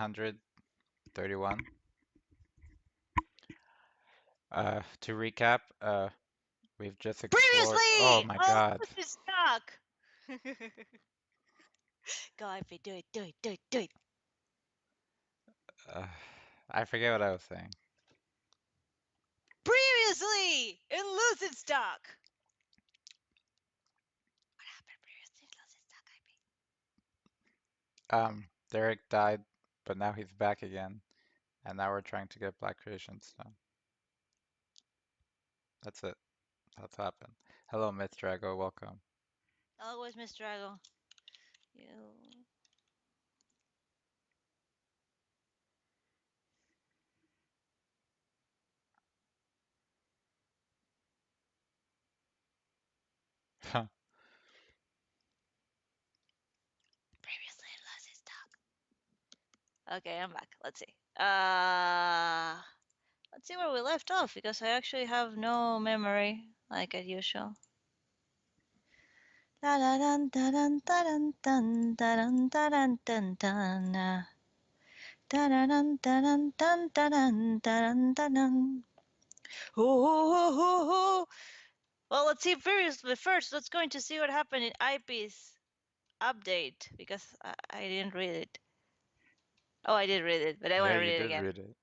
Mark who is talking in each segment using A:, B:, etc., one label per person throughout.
A: 931. To recap, we've just explored. Oh
B: Previously,
A: my
B: oh,
A: God.
B: this is stuck. Go, Ivy, do it, do it, do it, do it.
A: Uh, I forget what I was saying.
B: Previously, in Lucid Stock. What happened previously in Lucid Stock, Ivy?
A: Derek died, but now he's back again, and now we're trying to get Black Creation Stone. That's it. That's happened. Hello, Myth Drago. Welcome.
B: Always Miss Drago. You. Previously in Lucid Stock. Okay, I'm back. Let's see. Let's see where we left off because I actually have no memory like as usual. Da da dun da dun da dun dun da dun da dun dun dun. Da da dun da dun dun da dun da dun da dun. Oh. Well, let's see first. Let's going to see what happened in IP's update because I didn't read it. Oh, I did read it, but I want
A: Yeah,
B: to
A: you
B: read it
A: did
B: again.
A: read it.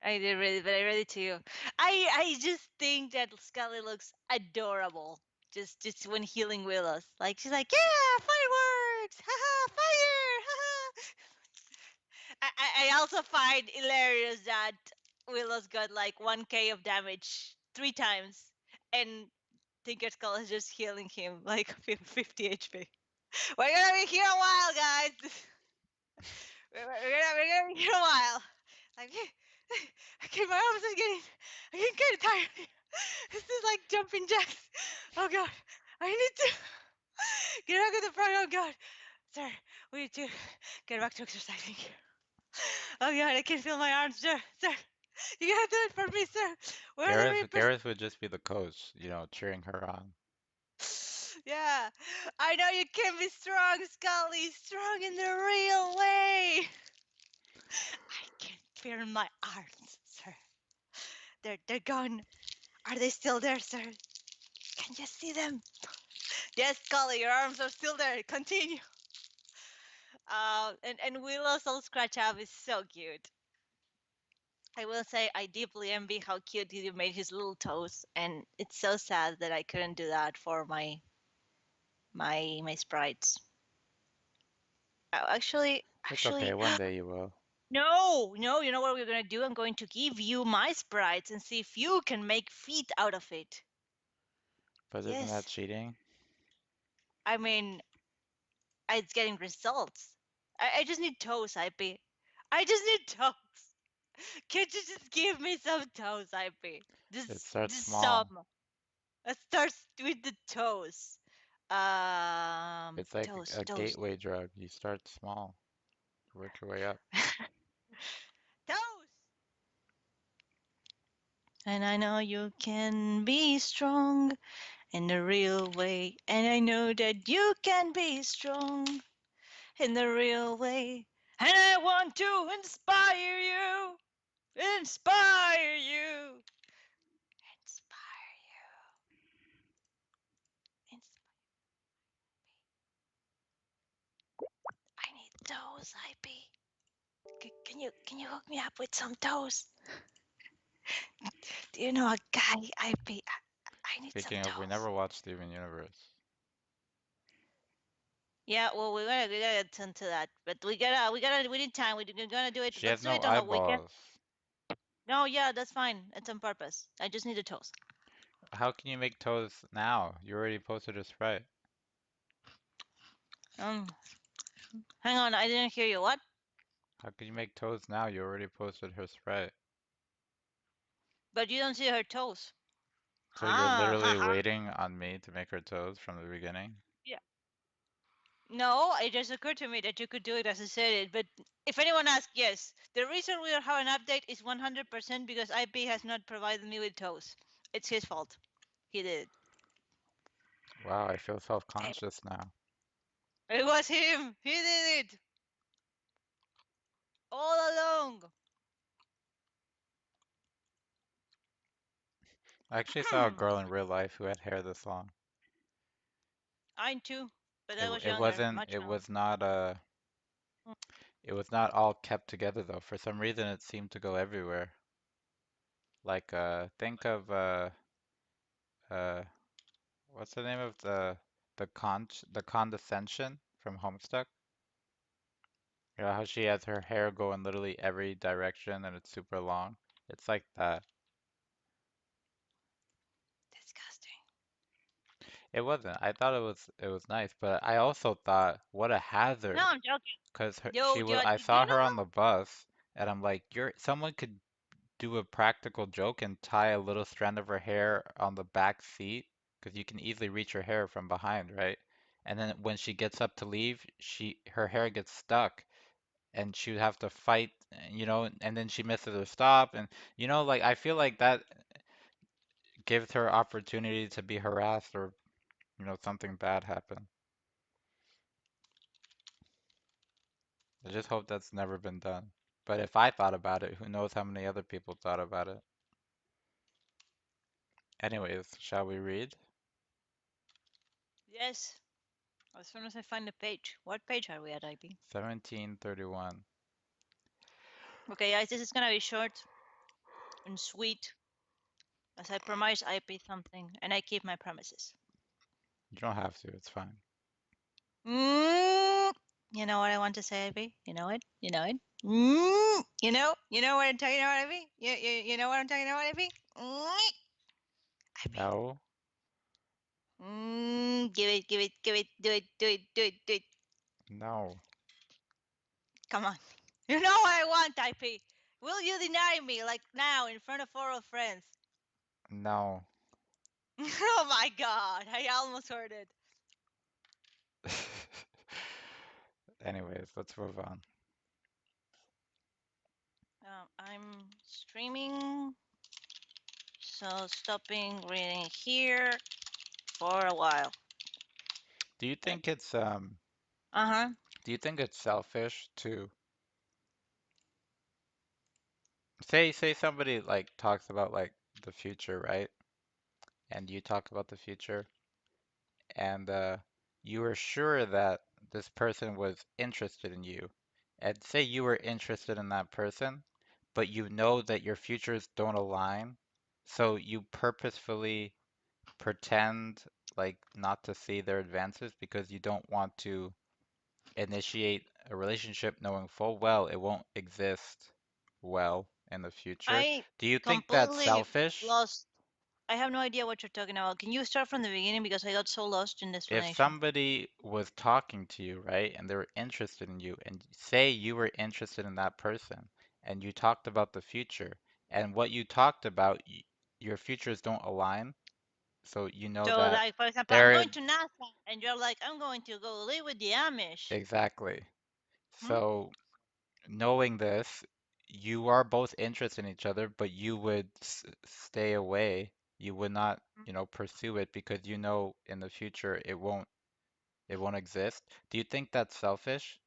B: I did read it, but I read it to you. I just think that Scully looks adorable. Just when healing Willows, like she's like, yeah, fireworks, haha, fire, haha. I also find hilarious that Willows got like 1k of damage 3 times, and Tinker Skull is just healing him like 50 HP. We're gonna be here a while, guys. We're gonna be here a while. Like, okay, my arms are getting kind of tired. This is like jumping jacks. Oh god, I need to get back to the front. Oh god, sir, we need to get back to exercising. Oh god, I can feel my arms, sir. Sir, you gotta do it for me, sir. Where are the Reapers?
A: Gareth would just be the coach, cheering her on.
B: Yeah, I know you can be strong, Scully. Strong in the real way. I can feel my arms, sir. They're gone. Are they still there, sir? Can you see them? Yes, Scully, your arms are still there. Continue. And Willow's little scratch up is so cute. I will say I deeply envy how cute he made his little toes, and it's so sad that I couldn't do that for my sprites. Actually,
A: It's okay, one day you will.
B: no, you know what we're gonna do? I'm going to give you my sprites and see if you can make feet out of it.
A: But isn't that
B: Yes,
A: cheating?
B: I mean, it's getting results. I just need toes, IP. I just need toes. Can't you just give me some toes, IP?
A: It starts
B: Just
A: small.
B: some. It starts with the toes.
A: It's like
B: Toes,
A: a
B: toes.
A: gateway drug. You start small, work your way up.
B: Toes! And I know you can be strong in the real way. And I know that you can be strong in the real way. And I want to inspire you. Inspire you. Inspire you. Inspire. I need toes, IP. Can you hook me up with some toes? Do you know a guy, IP? I need some
A: Speaking of, we
B: toes.
A: never watched Steven Universe.
B: Yeah, well, we gotta attend to that, but we need time. We're gonna do it.
A: She
B: Let's
A: has
B: do
A: no
B: it on the weekend.
A: eyeballs.
B: No, yeah, that's fine. It's on purpose. I just need the toes.
A: How can you make toes now? You already posted a sprite.
B: Um, hang on, I didn't hear you. What?
A: How can you make toes now? You already posted her sprite.
B: But you don't see her toes.
A: So you're
B: Ha ha
A: literally
B: ha.
A: waiting on me to make her toes from the beginning?
B: Yeah. No, it just occurred to me that you could do it as I said it. But if anyone asks, yes, the reason we don't have an update is 100% because IP has not provided me with toes. It's his fault. He did it.
A: Wow, I feel
B: Damn.
A: self-conscious now.
B: It was him. He did it. All long.
A: I actually saw a girl in real life who had hair this long.
B: Mine too, but
A: It
B: I
A: w-
B: was
A: it
B: younger,
A: wasn't
B: much
A: it
B: younger.
A: was not it was not all kept together though. For some reason it seemed to go everywhere. Like think of uh what's the name of the condescension from Homestuck? You know how she has her hair go in literally every direction and it's super long? It's like that.
B: Disgusting.
A: It wasn't. I thought it was nice, but I also thought what a
B: No,
A: hazard.
B: I'm joking.
A: Cause
B: Yo, yo,
A: I
B: do
A: saw
B: you
A: her
B: know
A: on the bus and I'm like, someone could do a practical joke and tie a little strand of her hair on the back seat because you can easily reach her hair from behind, right? And then when she gets up to leave, her hair gets stuck and she would have to fight, and then she misses her stop and like I feel like that gives her opportunity to be harassed or something bad happen. I just hope that's never been done. But if I thought about it, who knows how many other people thought about it. Anyways, shall we read?
B: Yes. As soon as I find the page. What page are we at, IP?
A: 1731.
B: Okay, guys, this is gonna be short and sweet. As I promise IP something, and I keep my promises.
A: You don't have to, it's fine.
B: Mm, you know what I want to say, IP? You know it? You know it? You know what I'm talking about, IP? You know what I'm talking about, IP? IP.
A: No,
B: Give it, do it, do it, do it, do it.
A: no,
B: Come on. You know what I want, IP. Will you deny me, like now, in front of all our friends?
A: no.
B: Oh my god, I almost heard it.
A: Anyways, let's move on.
B: I'm streaming, so stopping reading here for a while.
A: Do you
B: Right?
A: think it's
B: Uh-huh.
A: selfish to say somebody like talks about like the future, right? And you talk about the future and you were sure that this person was interested in you. And say you were interested in that person, but you know that your futures don't align, so you purposefully pretend like not to see their advances because you don't want to initiate a relationship knowing full well it won't exist well in the future.
B: I
A: Do you think that's
B: completely
A: selfish?
B: lost. I have no idea what you're talking about. Can you start from the beginning because I got so lost in the
A: If
B: explanation?
A: somebody was talking to you, right, and they were interested in you, and say you were interested in that person, and you talked about the future, and what you talked about, your futures don't align, so you know
B: So,
A: that
B: like, for example, I'm
A: they're
B: going to NASA, and you're like, I'm going to go live with the Amish.
A: exactly.
B: Hmm?
A: So knowing this, you are both interested in each other, but you would stay away. You would not, pursue it because you know in the future it won't exist. Do you think that's selfish?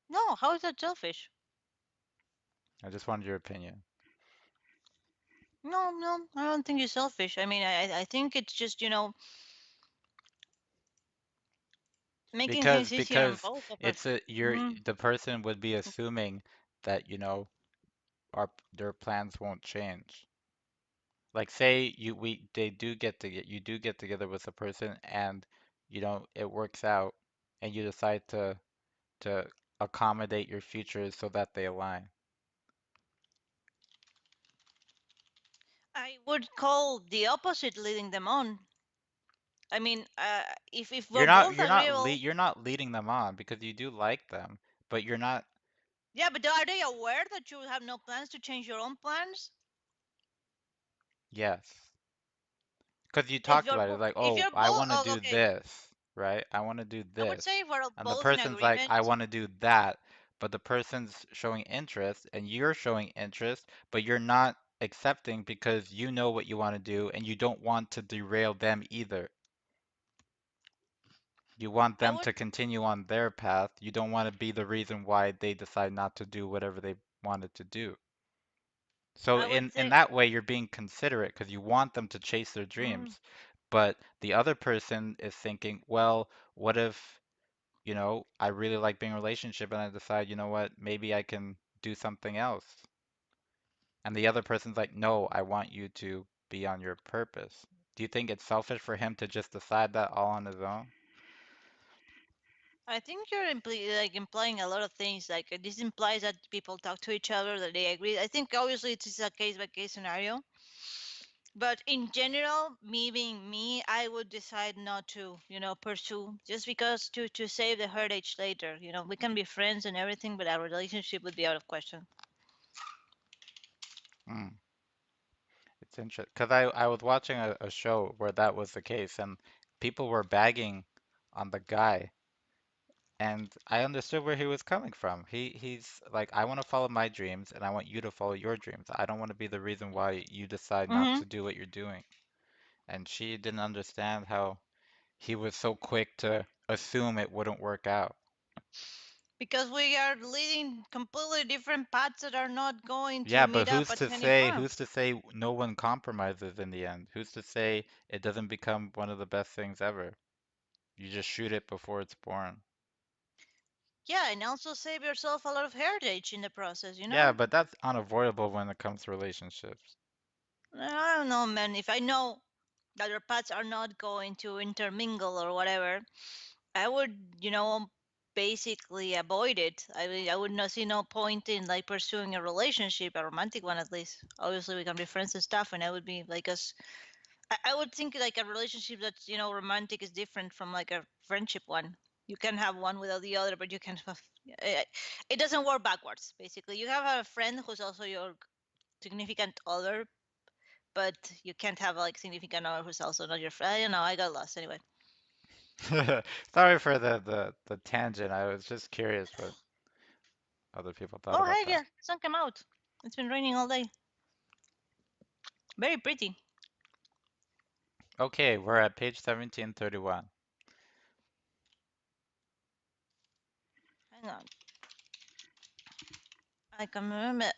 B: No, how is that selfish?
A: I just wanted your opinion.
B: No, no, I don't think it's selfish. I mean, I think it's just, making
A: Because
B: things easier on
A: because
B: both of us.
A: it's a you're
B: Hmm.
A: the person would be assuming that, their plans won't change. Like say you do get together with a person and it works out and you decide to accommodate your futures so that they align.
B: I would call the opposite leading them on. I mean, if we're
A: You're not
B: both
A: you're not le
B: agreeable,
A: you're not leading them on because you do like them, but you're not.
B: yeah, but are they aware that you have no plans to change your own plans?
A: Yes. Because you
B: If
A: talked
B: you're
A: about it
B: both,
A: like,
B: if
A: oh,
B: you're
A: I
B: both,
A: want to
B: oh,
A: do
B: okay,
A: this, right? I want to do
B: I would
A: this.
B: say if we're
A: And the
B: both in
A: person's like, I
B: agreement.
A: want to do that, but the person's showing interest and you're showing interest, but you're not accepting because you know what you want to do and you don't want to derail them either. You want
B: I
A: them
B: would
A: to continue on their path. You don't want to be the reason why they decide not to do whatever they wanted to do. So
B: I would
A: in
B: say
A: that way, you're being considerate because you want them to chase their
B: mm,
A: dreams. But the other person is thinking, well, what if, I really like being in a relationship and I decide, you know what, maybe I can do something else. And the other person's like, no, I want you to be on your purpose. Do you think it's selfish for him to just decide that all on his own?
B: I think you're implying a lot of things. Like this implies that people talk to each other, that they agree. I think obviously it is a case by case scenario, but in general, me being me, I would decide not to, pursue just because to save the heritage later. We can be friends and everything, but our relationship would be out of question.
A: Hmm. It's interesting because I was watching a show where that was the case, and people were bagging on the guy, and I understood where he was coming from. He's like, I want to follow my dreams, and I want you to follow your dreams. I don't want to be the reason why you decide not
B: Hmm.
A: to do what you're doing. And she didn't understand how he was so quick to assume it wouldn't work out.
B: Because we are leading completely different paths that are not going to
A: Yeah, but
B: meet up at any point.
A: who's to say no one compromises in the end? Who's to say it doesn't become one of the best things ever? You just shoot it before it's born.
B: Yeah, and also save yourself a lot of heritage in the process,
A: Yeah, but that's unavoidable when it comes to relationships.
B: I don't know, man. If I know that our paths are not going to intermingle or whatever, I would, basically avoid it. I would not see no point in like pursuing a relationship, a romantic one at least. Obviously, we can be friends and stuff, and I would be like us. I would think like a relationship that's romantic is different from like a friendship one. You can have one without the other, but you can have. It, it doesn't work backwards. Basically, you have a friend who's also your significant other, but you can't have like significant other who's also not your friend. I don't know. I got lost anyway.
A: Sorry for the tangent. I was just curious what other people thought
B: Oh,
A: about
B: hey,
A: that.
B: yeah, sun came out. It's been raining all day. Very pretty.
A: Okay, we're at page 1731.
B: Hang on. I can remember.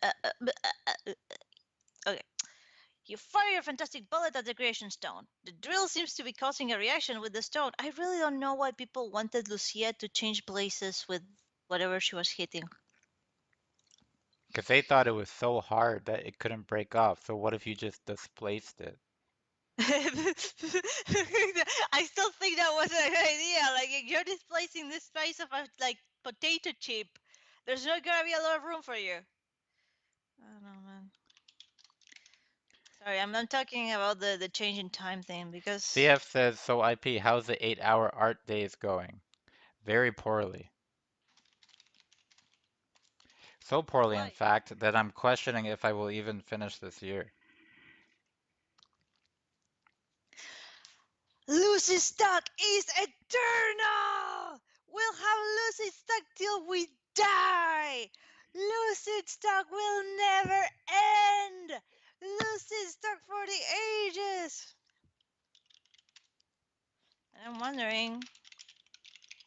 B: Okay. You fire your fantastic bullet at the creation stone. The drill seems to be causing a reaction with the stone. I really don't know why people wanted Lucia to change places with whatever she was hitting.
A: Because they thought it was so hard that it couldn't break off. So what if you just displaced it?
B: I still think that was a good idea. Like if you're displacing the space of a like potato chip, there's not gonna be a lot of room for you. I don't know, man. Sorry, I'm talking about the change in time thing because
A: CF says, so IP, how's the 8-hour art days going? Very poorly. So poorly, in
B: why?
A: fact, that I'm questioning if I will even finish this year.
B: Lucy Stock is eternal! We'll have Lucy Stock till we die! Lucy Stock will never end! Lucy Stock for the ages! And I'm wondering,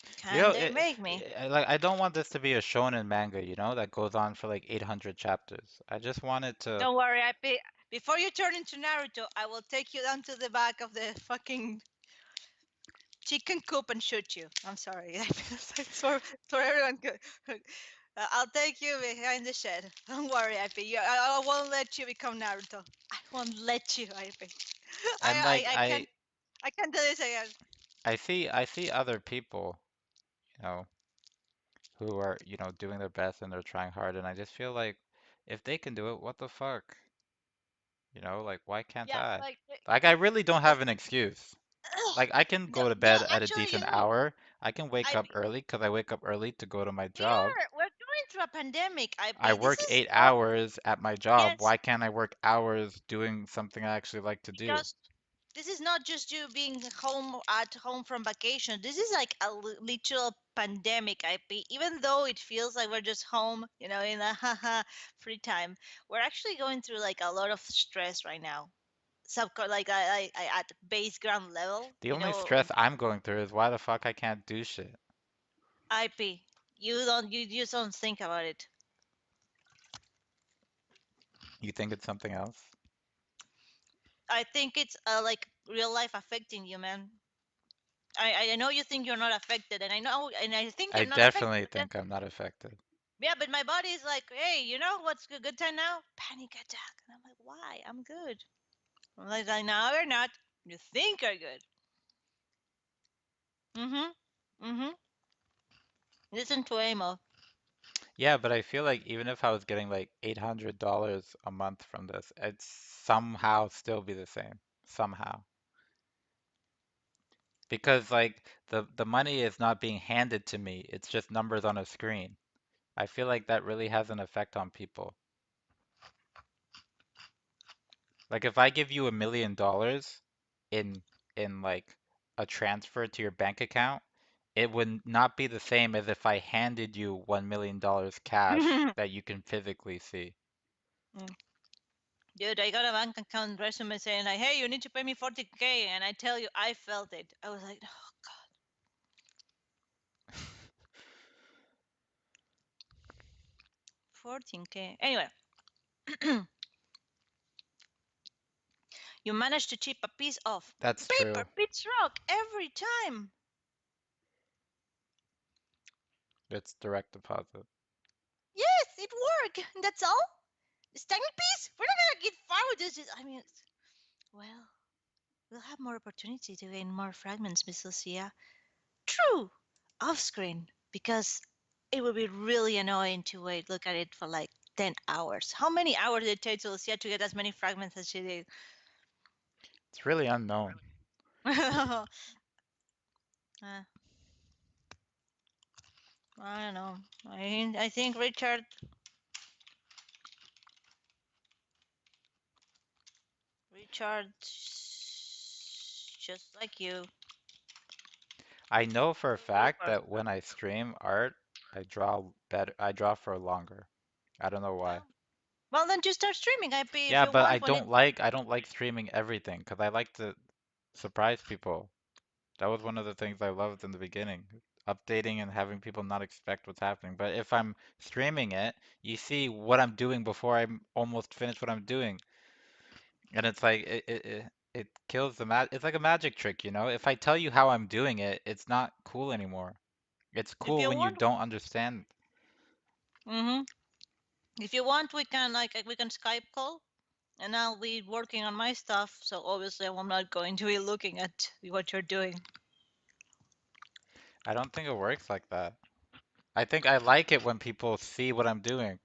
A: You
B: can
A: know,
B: they make me?
A: like I don't want this to be a shonen manga, that goes on for like 800 chapters. I just want it to.
B: Don't worry, before you turn into Naruto, I will take you down to the back of the fucking chicken coop and shoot you. I'm sorry. It's for everyone. I'll take you behind the shed. Don't worry, IP. I won't let you become Naruto. I won't let you, IP.
A: And like
B: I can't. I can't do this again.
A: I see other people, you know, who are, doing their best and they're trying hard, and I just feel like if they can do it, what the fuck? Like why can't
B: Yeah,
A: I?
B: like
A: Like I really don't
B: no,
A: have an excuse. Like I can
B: no,
A: go to
B: no.
A: bed at a
B: Actually,
A: decent hour. I can wake up
B: IP.
A: early because I wake up early to go to my job.
B: We're going through a pandemic,
A: I
B: IP. This
A: work
B: is
A: 8
B: not
A: hours at my job.
B: yes.
A: Why can't I work hours doing something I actually like to do?
B: Because this is not just you being home at home from vacation. This is like a literal pandemic, IP. Even though it feels like we're just home, in a haha free time, we're actually going through like a lot of stress right now. like at base ground level,
A: The only stress I'm going through is why the fuck I can't do shit.
B: IP. You just don't think about it.
A: You think it's something else?
B: I think it's like real life affecting you, man. I know you think you're not affected, and I think
A: I
B: you're not affected.
A: definitely
B: But then,
A: think I'm not affected.
B: yeah, but my body is like, hey, you know what's a good time now? Panic attack. And I'm like, why? I'm good. I'm like, no, you're not. You think you're good. Mm-hmm. Mm-hmm. Listen to Amo.
A: Yeah, but I feel like even if I was getting like $800 a month from this, it'd somehow still be the same. Somehow. Because like the money is not being handed to me, it's just numbers on a screen. I feel like that really has an effect on people. Like if I give you $1 million in like a transfer to your bank account, it would not be the same as if I handed you $1 million cash that you can physically see.
B: Dude, I got a bank account resume saying like, hey, you need to pay me 40K, and I tell you, I felt it. I was like, oh God, 14K. Anyway, you managed to chip a piece of
A: That's
B: paper
A: true.
B: beats rock every time.
A: It's direct deposit.
B: Yes, it worked. That's all. This tiny piece. We're not gonna get far with this. I mean, well, we'll have more opportunity to gain more fragments, Miss Lucia. True, off screen, because it would be really annoying to look at it for like 10 hours. How many hours did it take to Lucia to get as many fragments as she did?
A: It's really unknown.
B: uh, I don't know. I think Richard, just like you,
A: I know for a fact
B: super.
A: that when I stream art, I draw better. I draw for longer. I don't know why.
B: Oh. Well, then just start streaming IP if
A: Yeah,
B: you
A: but
B: want when it.
A: I don't like streaming everything because I like to surprise people. That was one of the things I loved in the beginning, updating and having people not expect what's happening. But if I'm streaming it, you see what I'm doing before I'm almost finished what I'm doing, and it's like it kills the mag. It's like a magic trick, you know? If I tell you how I'm doing it, it's not cool anymore. It's
B: If
A: cool
B: you
A: when you
B: want.
A: don't understand.
B: Mm-hmm. If you want, we can Skype call, and I'll be working on my stuff. So obviously, I'm not going to be looking at what you're doing.
A: I don't think it works like that. I think I like it when people see what I'm doing,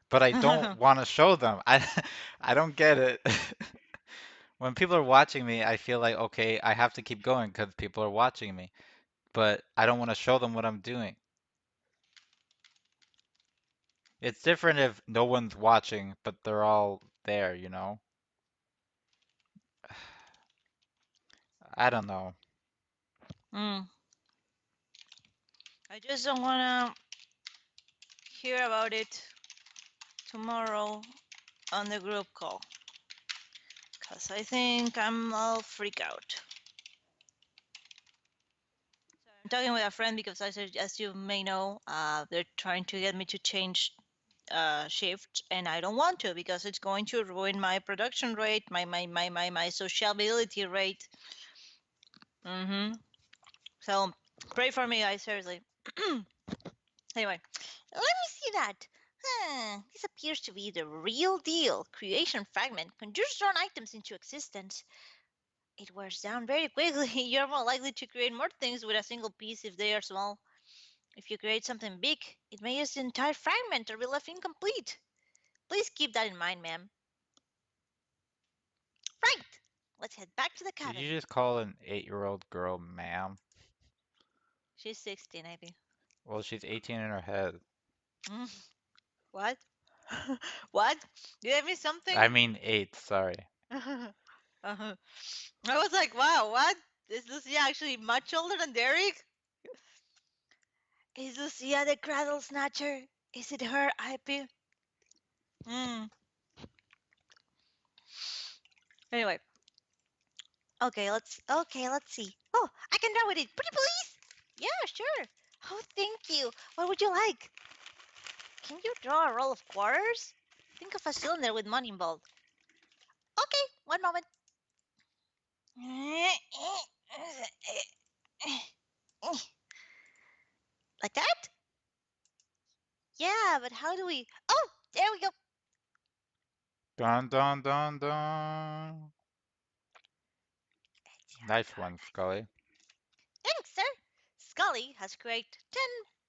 A: but I don't want to show them. I don't get it. When people are watching me, I feel like, okay, I have to keep going because people are watching me, but I don't want to show them what I'm doing. It's different if no one's watching, but they're all there, you know? I don't know.
B: Mm. I just don't wanna hear about it tomorrow on the group call, cause I think I'll freak out. I'm talking with a friend because I said, as you may know, they're trying to get me to change shift, and I don't want to because it's going to ruin my production rate, my sociability rate. Mm-hmm. So pray for me, guys. Seriously. Anyway, let me see that. This appears to be the real deal. Creation fragment conjures drawn items into existence. It wears down very quickly. You're more likely to create more things with a single piece if they are small. If you create something big, it may use the entire fragment or be left incomplete. Please keep that in mind, ma'am. Right! Let's head back to the
A: Did you
B: cabin.
A: just call an 8-year-old girl ma'am?
B: She's 16, maybe.
A: Well, she's 18 in her head.
B: Mm, what? What? Did I miss something?
A: I mean 8, sorry.
B: uh-huh. I was like, wow, what? Is Lucia actually much older than Derek? Is Lucia the cradle snatcher? Is it her, IP? Mm. Anyway. Okay, let's see. Oh, I can draw with it. Pretty please? Yeah, sure. Oh, thank you. What would you like? Can you draw a roll of quarters? Think of a cylinder with money involved. Okay, one moment. Like that? Yeah, but how do we? Oh, there we go.
A: Dun dun dun dun. Nice one, Scully.
B: Thanks, sir. Scully has created 10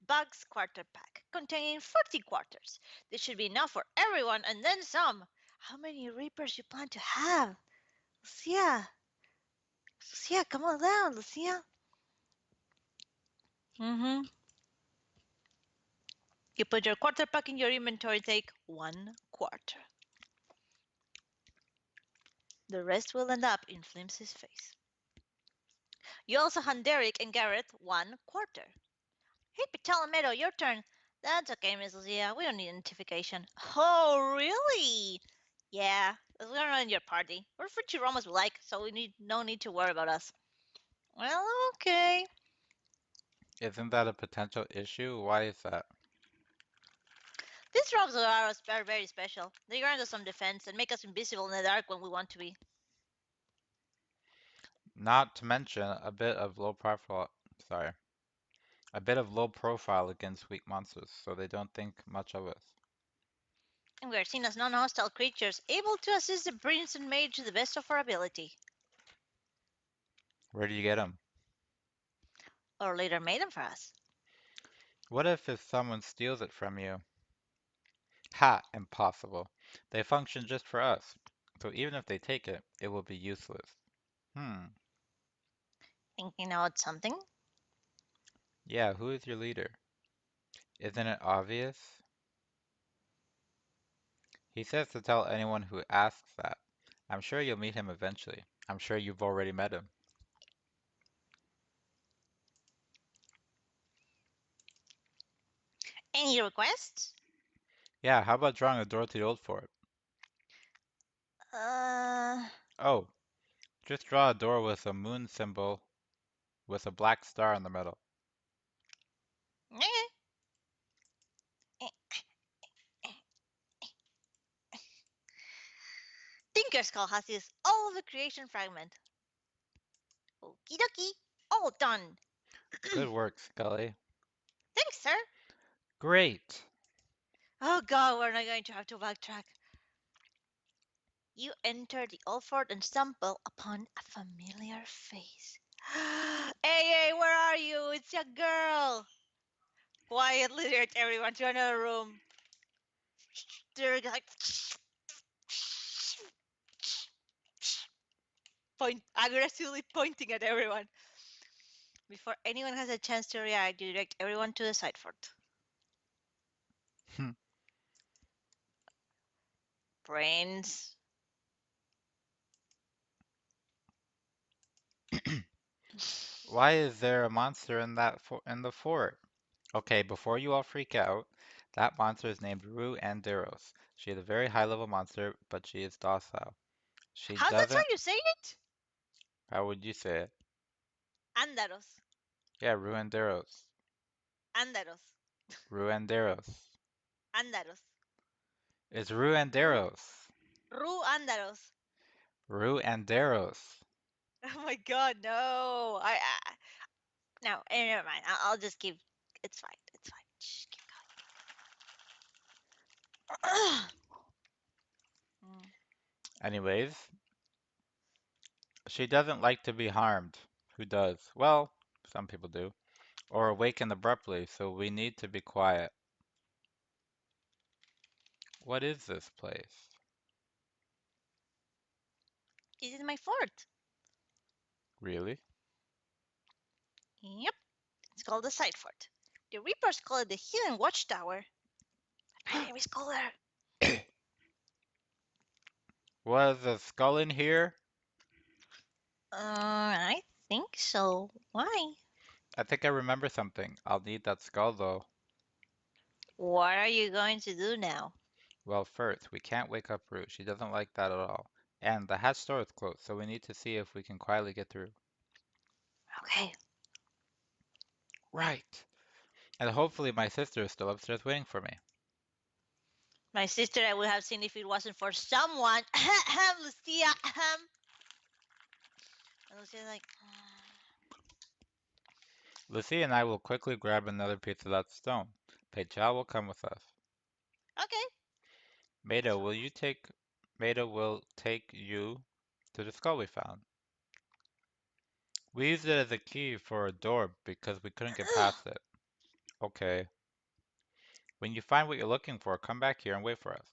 B: bucks quarter pack containing 40 quarters. This should be enough for everyone and then some. How many reapers you plan to have? Lucia, Lucia, come on down, Lucia. Mm-hmm. You put your quarter pack in your inventory, take 1 quarter. The rest will end up in Flimsy's face. You also hand Derek and Garrett 1 quarter. Hey, Ptolemy, your turn. That's okay, Miss Lucia. We don't need identification. Oh, really? Yeah, we're not in your party. We're free to roam as we like, so we need no need to worry about us. Well, okay.
A: Isn't that a potential issue? Why is that?
B: These robes of ours are very special. They grant us some defense and make us invisible in the dark when we want to be.
A: Not to mention a bit of low profile, sorry, a bit of low profile against weak monsters, so they don't think much of us.
B: And we are seen as non-hostile creatures, able to assist the prince and mage to the best of our ability.
A: Where do you get them?
B: Or later made them for us.
A: What if someone steals it from you? Ha! Impossible. They function just for us, so even if they take it, it will be useless. Hmm.
B: Thinking out something?
A: Yeah, who is your leader? Isn't it obvious? He says to tell anyone who asks that. I'm sure you'll meet him eventually. I'm sure you've already met him.
B: Any requests?
A: Yeah, how about drawing a door to the old fort?
B: Uh,
A: Oh, just draw a door with a moon symbol with a black star in the middle.
B: eh. Tinker's Call has used all of the creation fragment. Okie dokie. All done.
A: Good work, Scully.
B: Thanks, sir.
A: Great.
B: Oh god, we're not going to have to backtrack. You enter the old fort and stumble upon a familiar face. Hey, where are you? It's your girl. Quietly direct everyone to another room. They're like aggressively pointing at everyone. Before anyone has a chance to react, you direct everyone to the side fort. Brains.
A: Why is there a monster in in the fort? Okay, before you all freak out, that monster is named Rue Anderos. She is a very high level monster, but she is docile. She
B: That's how
A: doesn't.
B: you say it?
A: How would you say it?
B: Andaros.
A: Yeah, Rue Anderos.
B: Andaros.
A: Rue Anderos.
B: Andaros.
A: It's Rue
B: Ru,
A: Anderos.
B: Ru Andaros.
A: Rue Anderos.
B: Oh my god, no. No, never mind. I'll just keep. It's fine. It's fine. Shh, keep going. Mm.
A: Anyways, she doesn't like to be harmed. Who does? Well, some people do. Or awaken abruptly, so we need to be quiet. What is this place?
B: This is my fort.
A: Really?
B: Yep. It's called the Side Fort. The Reapers call it the Hidden Watchtower. My name is Colder.
A: Was a skull in here?
B: I think so. Why?
A: I think I remember something. I'll need that skull though.
B: What are you going to do now?
A: Well, first, we can't wake up Rue. She doesn't like that at all. and the hatch door is closed, so we need to see if we can quietly get through.
B: Okay.
A: Right. And hopefully my sister is still upstairs waiting for me.
B: My sister, I would have seen if it wasn't for someone. Lucia. And Lucia's like,
A: Lucy and I will quickly grab another piece of that stone. Peichao will come with us.
B: okay.
A: Maida, will you take Maida will take you to the skull we found. We used it as a key for a door because we couldn't get past it. Okay. When you find what you're looking for, come back here and wait for us.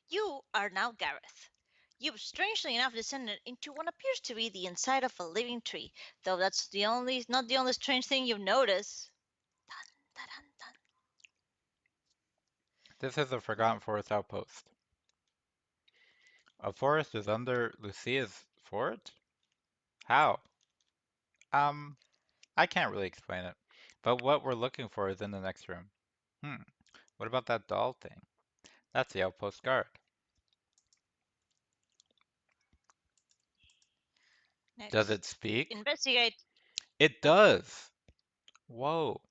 B: You are now Gareth. You've strangely enough descended into what appears to be the inside of a living tree, though that's not the only strange thing you've noticed. Dun, dun, dun, dun.
A: This is the Forgotten Forest outpost. A forest is under Lucia's fort? How? Um, I can't really explain it. But what we're looking for is in the next room. Hmm, what about that doll thing? That's the outpost guard. Does it
B: Next.
A: speak?
B: Investigate.
A: It does! Whoa.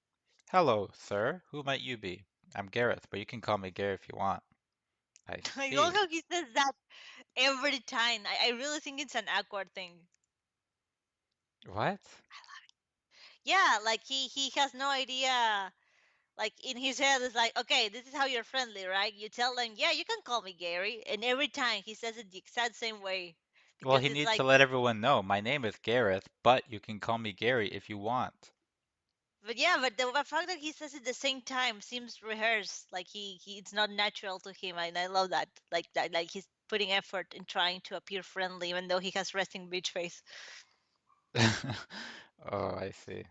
A: Hello, sir. Who might you be? I'm Gareth, but you can call me Gary if you want. I
B: I love
A: see.
B: how he says that every time. I really think it's an awkward thing.
A: What?
B: Yeah, like he has no idea. Like in his head, it's like, okay, this is how you're friendly, right? You tell them, yeah, you can call me Gary, and every time he says it the exact same way
A: Well,
B: because
A: he
B: it's
A: needs to
B: like,
A: let everyone know my name is Gareth, but you can call me Gary if you want.
B: but yeah, but the fact that he says it the same time seems rehearsed. Like he it's not natural to him, and I love that. Like he's putting effort in trying to appear friendly, even though he has resting bitch face.
A: Oh, I see.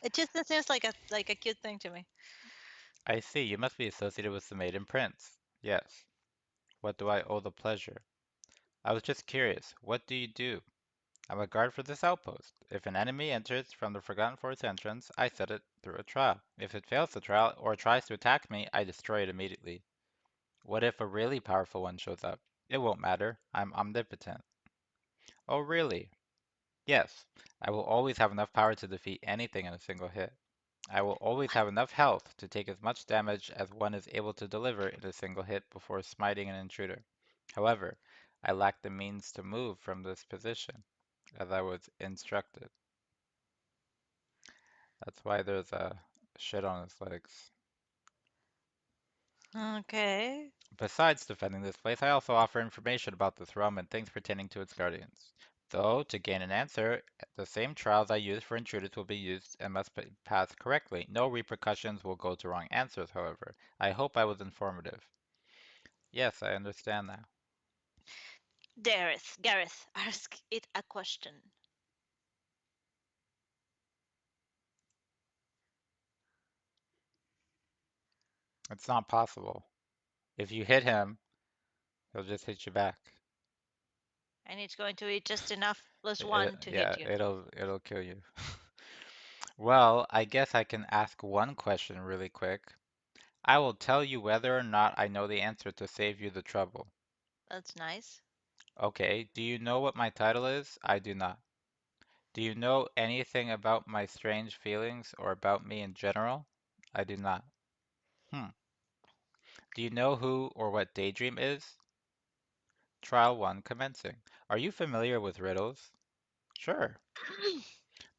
B: It just seems like a cute thing to me.
A: I see. You must be associated with the Maiden Prince. Yes. What do I owe the pleasure? I was just curious. What do you do? I'm a guard for this outpost. If an enemy enters from the Forgotten Forest entrance, I set it through a trial. If it fails the trial or tries to attack me, I destroy it immediately. What if a really powerful one shows up? It won't matter. I'm omnipotent. Oh, really? Yes. I will always have enough power to defeat anything in a single hit. I will always have enough health to take as much damage as one is able to deliver in a single hit before smiting an intruder. However, I lack the means to move from this position, as I was instructed. That's why there's a shit on his legs.
B: Okay.
A: Besides defending this place, I also offer information about this realm and things pertaining to its guardians. Though, to gain an answer, the same trials I use for intruders will be used and must be passed correctly. No repercussions will go to wrong answers, however. I hope I was informative. Yes, I understand now.
B: Gareth, ask it a question.
A: It's not possible. If you hit him, he'll just hit you back.
B: And it's going to be just enough plus
A: It,
B: one to
A: yeah,
B: hit you.
A: it'll kill you. Well, I guess I can ask one question really quick. I will tell you whether or not I know the answer to save you the trouble.
B: That's nice.
A: Okay, do you know what my title is? I do not. Do you know anything about my strange feelings or about me in general? I do not. Hmm. Do you know who or what daydream is? Trial 1 commencing. Are you familiar with riddles? Sure.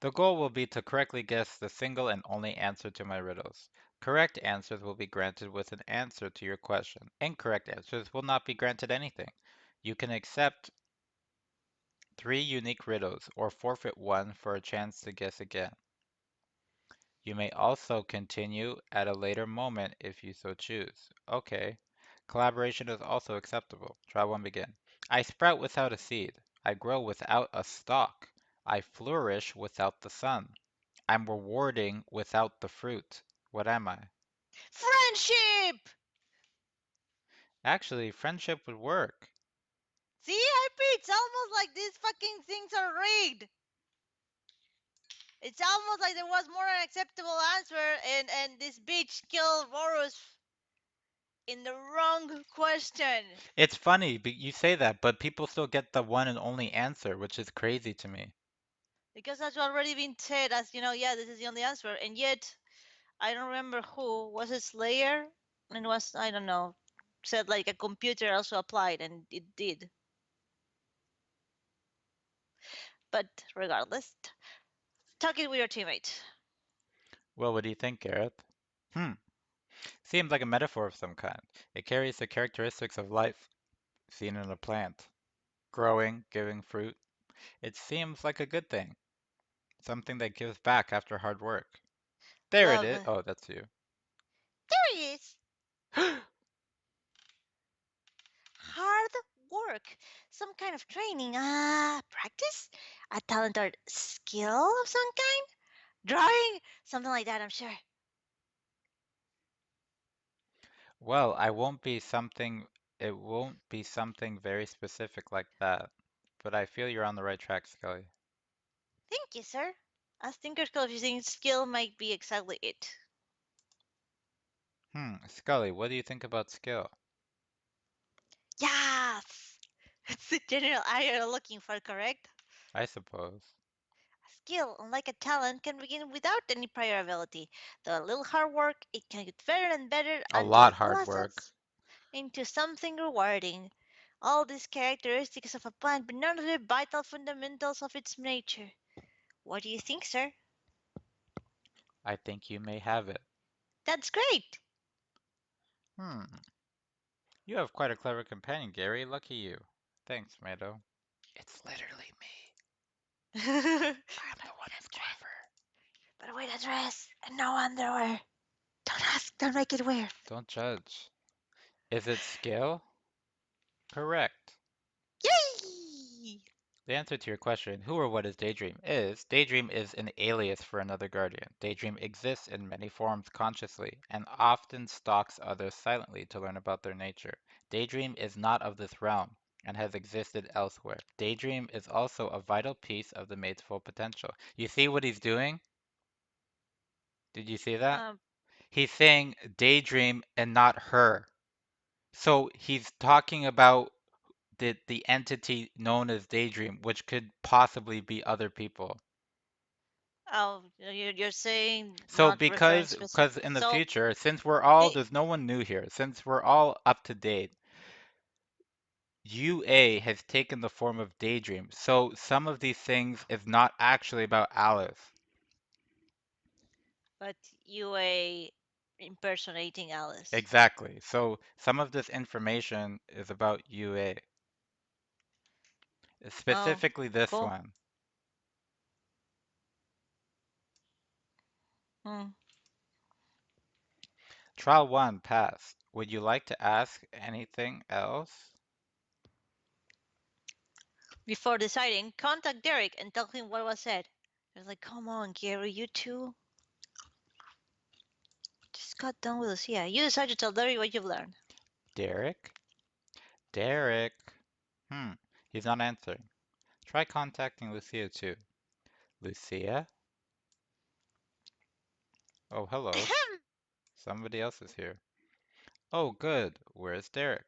A: The goal will be to correctly guess the single and only answer to my riddles. Correct answers will be granted with an answer to your question. Incorrect answers will not be granted anything. You can accept 3 unique riddles or forfeit one for a chance to guess again. You may also continue at a later moment if you so choose. Okay. Collaboration is also acceptable. Try one begin. I sprout without a seed. I grow without a stalk. I flourish without the sun. I'm rewarding without the fruit. What am I?
B: Friendship!
A: Actually, friendship would work.
B: See, Happy? It's almost like these fucking things are rigged. It's almost like there was more unacceptable answer and this bitch killed Varus in the wrong question.
A: It's funny, you say that, but people still get the one and only answer, which is crazy to me.
B: Because that's already been said as, yeah, this is the only answer. And yet, I don't remember who. Was it Slayer? And it was, I don't know, said like a computer also applied, and it did. But regardless, talk it with your teammate.
A: Well, what do you think, Gareth? Hmm. Seems like a metaphor of some kind. It carries the characteristics of life seen in a plant. Growing, giving fruit. It seems like a good thing. Something that gives back after hard work. There it
B: Love.
A: is. Oh, that's you.
B: There he is. Hard work. Some kind of training. Practice? A talent or skill of some kind? Drawing? Something like that, I'm sure.
A: Well, it won't be something very specific like that. But I feel you're on the right track, Scully.
B: Thank you, sir. I think your confusing skill might be exactly it.
A: Scully, what do you think about skill?
B: Yes! It's the general area you're looking for, correct?
A: I suppose.
B: A skill, unlike a talent, can begin without any prior ability. Though a little hard work, it can get better and better
A: A
B: until
A: lot
B: it
A: hard work.
B: blossoms into something rewarding. All these characteristics of a plant, but none of the vital fundamentals of its nature. What do you think, sir?
A: I think you may have it.
B: That's great!
A: Hmm. You have quite a clever companion, Gary. Lucky you. Thanks, Mado. It's literally me.
B: but
A: I'm the one who's clever.
B: with a dress and no underwear. Don't ask, don't make it weird.
A: Don't judge. Is it skill? Correct.
B: Yay!
A: The answer to your question, who or what is Daydream, is Daydream is an alias for another guardian. Daydream exists in many forms consciously and often stalks others silently to learn about their nature. Daydream is not of this realm and has existed elsewhere. Daydream is also a vital piece of the maid's full potential. You see what he's doing? Did you see that?
B: Um,
A: He's saying Daydream and not her. So he's talking about the entity known as Daydream, which could possibly be other people.
B: oh, you're saying
A: So
B: not referring
A: because
B: specific.
A: in the
B: So,
A: future,
B: they,
A: there's no one new here, since we're all up to date, UA has taken the form of Daydream. So some of these things is not actually about Alice.
B: but UA impersonating Alice.
A: Exactly. So some of this information is about UA,
B: Oh,
A: specifically this
B: cool.
A: one.
B: Hmm.
A: Trial 1 passed. Would you like to ask anything else?
B: Before deciding, contact Derek and tell him what was said. I was like, come on, Gary, you too. Just got done with us. Yeah, you decide to tell Derek what you've learned.
A: Derek? Derek? Hmm, he's not answering. Try contacting Lucia too. Lucia? Oh, hello. Somebody else is here. Oh, good. Where's Derek?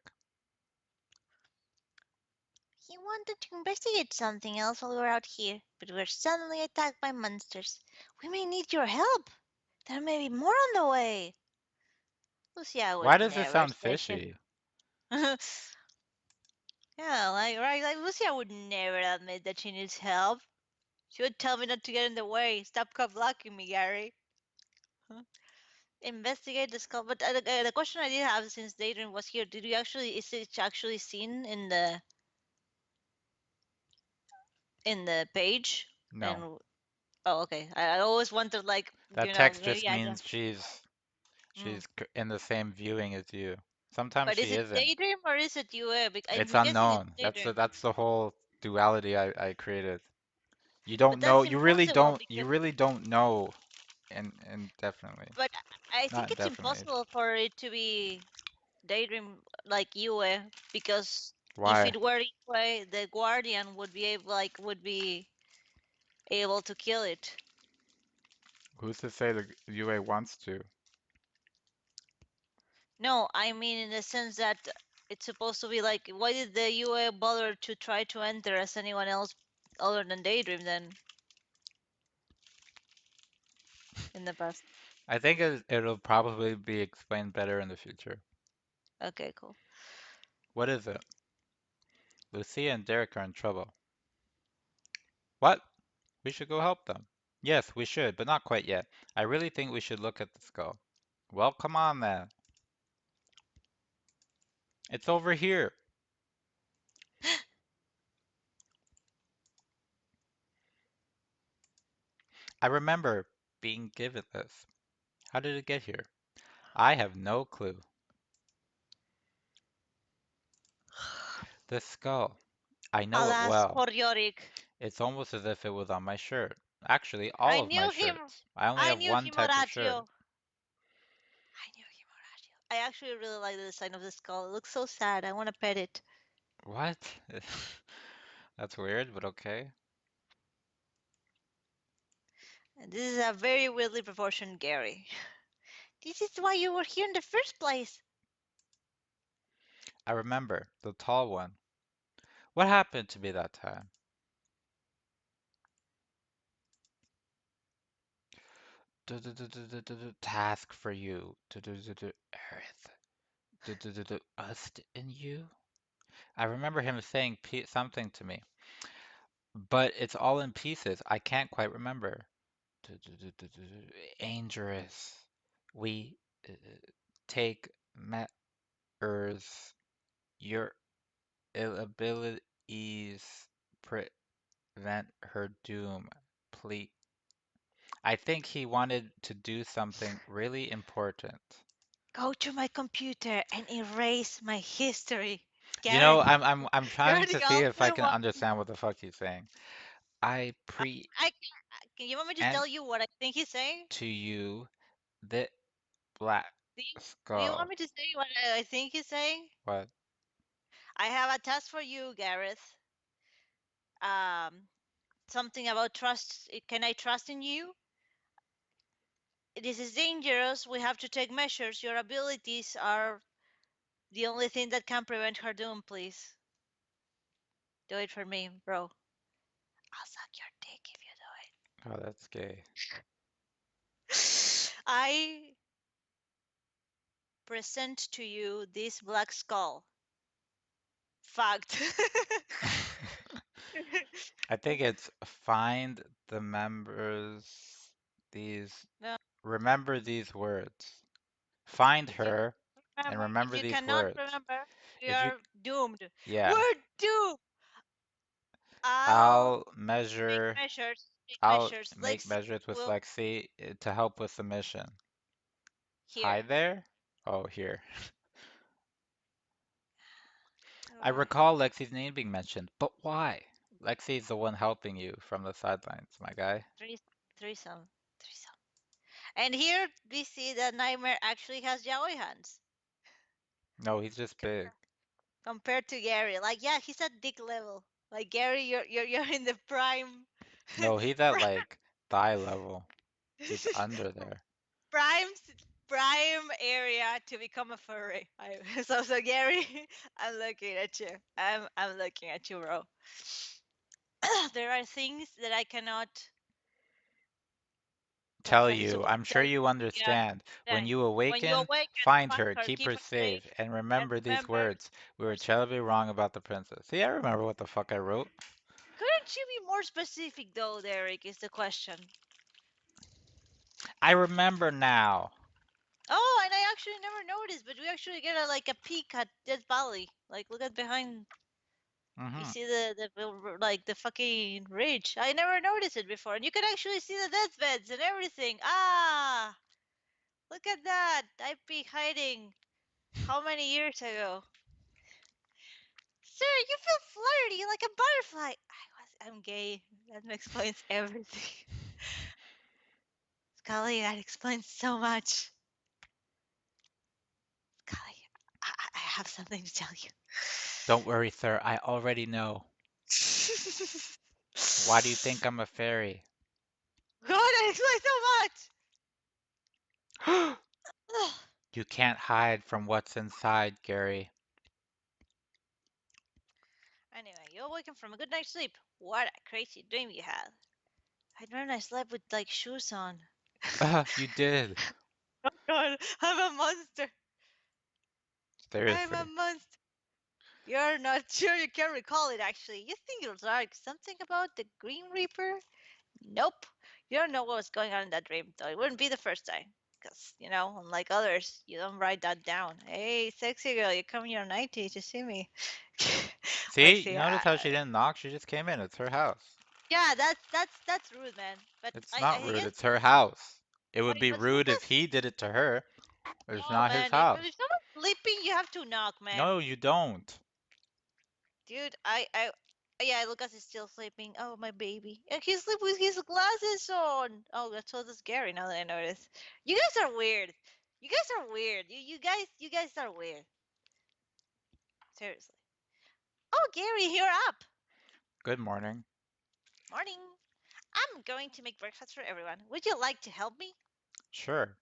B: He wanted to investigate something else while we were out here, but we were suddenly attacked by monsters. We may need your help. There may be more on the way. Lucia would
A: Why does this
B: never
A: sound
B: say
A: fishy?
B: yeah, like right, like Lucia would never admit that she needs help. She would tell me not to get in the way. Stop cock blocking me, Gary. Huh? Investigate the skull. But the question I did have since Daedrin was here, did you actually is it actually seen in the page?
A: No.
B: And oh, okay. I always wondered, like,
A: That text just
B: maybe I don't.
A: means
B: Mm.
A: in the same viewing as you. Sometimes
B: But is
A: she
B: it
A: isn't.
B: Daydream or is it UA?
A: It's
B: I'm guessing it's
A: unknown.
B: Daydream.
A: That's the whole duality I created. You
B: But
A: don't know.
B: that's impossible
A: You
B: because.
A: really don't know. And definitely
B: But I think
A: not
B: it's
A: definitely.
B: impossible for it to be Daydream like UA because if
A: Why?
B: it were UA, the Guardian would be able to kill it.
A: Who's to say the UA wants to?
B: No, I mean in the sense that it's supposed to be like, why did the UA bother to try to enter as anyone else other than Daydream then in the past?
A: I think it'll probably be explained better in the future.
B: Okay, cool.
A: What is it? Lucia and Derek are in trouble. What? We should go help them. Yes, we should, but not quite yet. I really think we should look at the skull. Well, come on then. It's over here. I remember being given this. How did it get here? I have no clue. The skull. I know it
B: Alas,
A: well.
B: for Yorick.
A: It's almost as if it was on my shirt. Actually, all
B: I
A: of my
B: knew him.
A: shirts. I only
B: I
A: have
B: knew
A: one
B: him,
A: type of shirt.
B: Horatio. I knew him, Horatio. I actually really like the design of the skull. It looks so sad. I want to pet it.
A: What? That's weird, but okay.
B: And this is a very weirdly proportioned Gary. This is why you were here in the first place.
A: I remember the tall one. What happened to me that time? Task for you. Earth. Us in you? I remember him saying something to me, but it's all in pieces. I can't quite remember. Dangerous. We uh, take matters. Your abilities prevent her doom. Please. I think he wanted to do something really important.
B: Go to my computer and erase my history.
A: You know,
B: Gareth,
A: I'm
B: you're
A: trying
B: the
A: to see if I
B: ultimate
A: can
B: one.
A: understand what the fuck he's saying. I preempt
B: Can you want me to tell you what I think he's saying?
A: to you the black
B: Do you want
A: skull.
B: me to say what I think he's saying?
A: What?
B: I have a task for you, Gareth. Um, something about trust. Can I trust in you? This is dangerous. We have to take measures. Your abilities are the only thing that can prevent her doom, please. Do it for me, bro. I'll suck your dick if
A: Oh, that's gay.
B: you do it. I present to you this black skull. Fact.
A: I think it's find the members these
B: No,
A: remember these words. Find
B: if you
A: her and
B: remember, if
A: remember
B: you
A: these
B: cannot
A: words.
B: remember, we
A: If you
B: are doomed.
A: yeah,
B: We're doomed. I'll
A: I'll measure
B: make
A: I'll
B: measures.
A: make
B: Lexi
A: measures with
B: will
A: Lexi to help with the mission. Hi
B: here.
A: there? Oh, here. I
B: Uh,
A: recall Lexi's name being mentioned, but why? Lexi's the one helping you from the sidelines, my guy.
B: three, threesome, threesome. And here we see that Nightmare actually has yaoi hands
A: No, he's just big.
B: compared to Gary. Like, yeah, he's at dick level. Like Gary, you're in the prime,
A: No, he's at like thigh level. He's under there.
B: prime prime area to become a furry. So Gary, I'm looking at you. I'm looking at you, bro. There are things that I cannot
A: Tell
B: how do you
A: you,
B: suppose
A: I'm sure
B: tell
A: you
B: you? Yeah,
A: understand. When
B: then
A: you
B: when you
A: awaken,
B: awaken,
A: find
B: find
A: her,
B: her,
A: keep
B: keep
A: her
B: her safe,
A: safe, and
B: and
A: remember these
B: remember
A: words. We were
B: words.
A: terribly wrong about the princess. See, I remember what the fuck I wrote.
B: Couldn't you be more specific though, Derek, is the question.
A: I remember now.
B: Oh, and I actually never noticed, but we actually get a like a peek at Death Valley. Like look at behind you
A: Hmm.
B: see like the fucking ridge. I never noticed it before. And you can actually see the deathbeds and everything. Ah, look at that. I peek hiding how many years ago? Sir, you feel flirty like a butterfly. I'm gay. That explains everything. Scully, that explains so much. Scully, I have something to tell you.
A: Don't worry, sir. I already know. Why do you think I'm a fairy?
B: God, that explains so much. Ugh.
A: You can't hide from what's inside, Gary.
B: Anyway, you're waking from a good night's sleep. What a crazy dream you had. I dreamt I slept with like shoes on.
A: You did.
B: Oh God, I'm a monster. I'm a
A: Seriously.
B: monster. You're not sure you can recall it actually. You think it was like something about the Green Reaper? Nope. You don't know what was going on in that dream, though it wouldn't be the first time. Because, unlike others, you don't write that down. Hey, sexy girl, you come in your 90 to see me.
A: See, you
B: Lexi,
A: notice how she didn't knock? She just came in. It's her house.
B: yeah, that's rude, man. But
A: It's
B: I,
A: not
B: I
A: rude.
B: guess,
A: It's her house. It would
B: wait,
A: be
B: but
A: rude if
B: Lucas,
A: he did it to her. It's
B: oh
A: not his
B: man, if
A: house.
B: someone's sleeping, you have to knock, man.
A: No, you don't.
B: Dude, yeah, Lucas is still sleeping. Oh, my baby. And he's sleeping with his glasses on. Oh, that's so scary now that I notice. You guys are weird. You guys are weird. You guys are weird. Seriously. Oh, Gary, you're up.
A: Good morning.
B: Morning. I'm going to make breakfast for everyone. Would you like to help me?
A: Sure.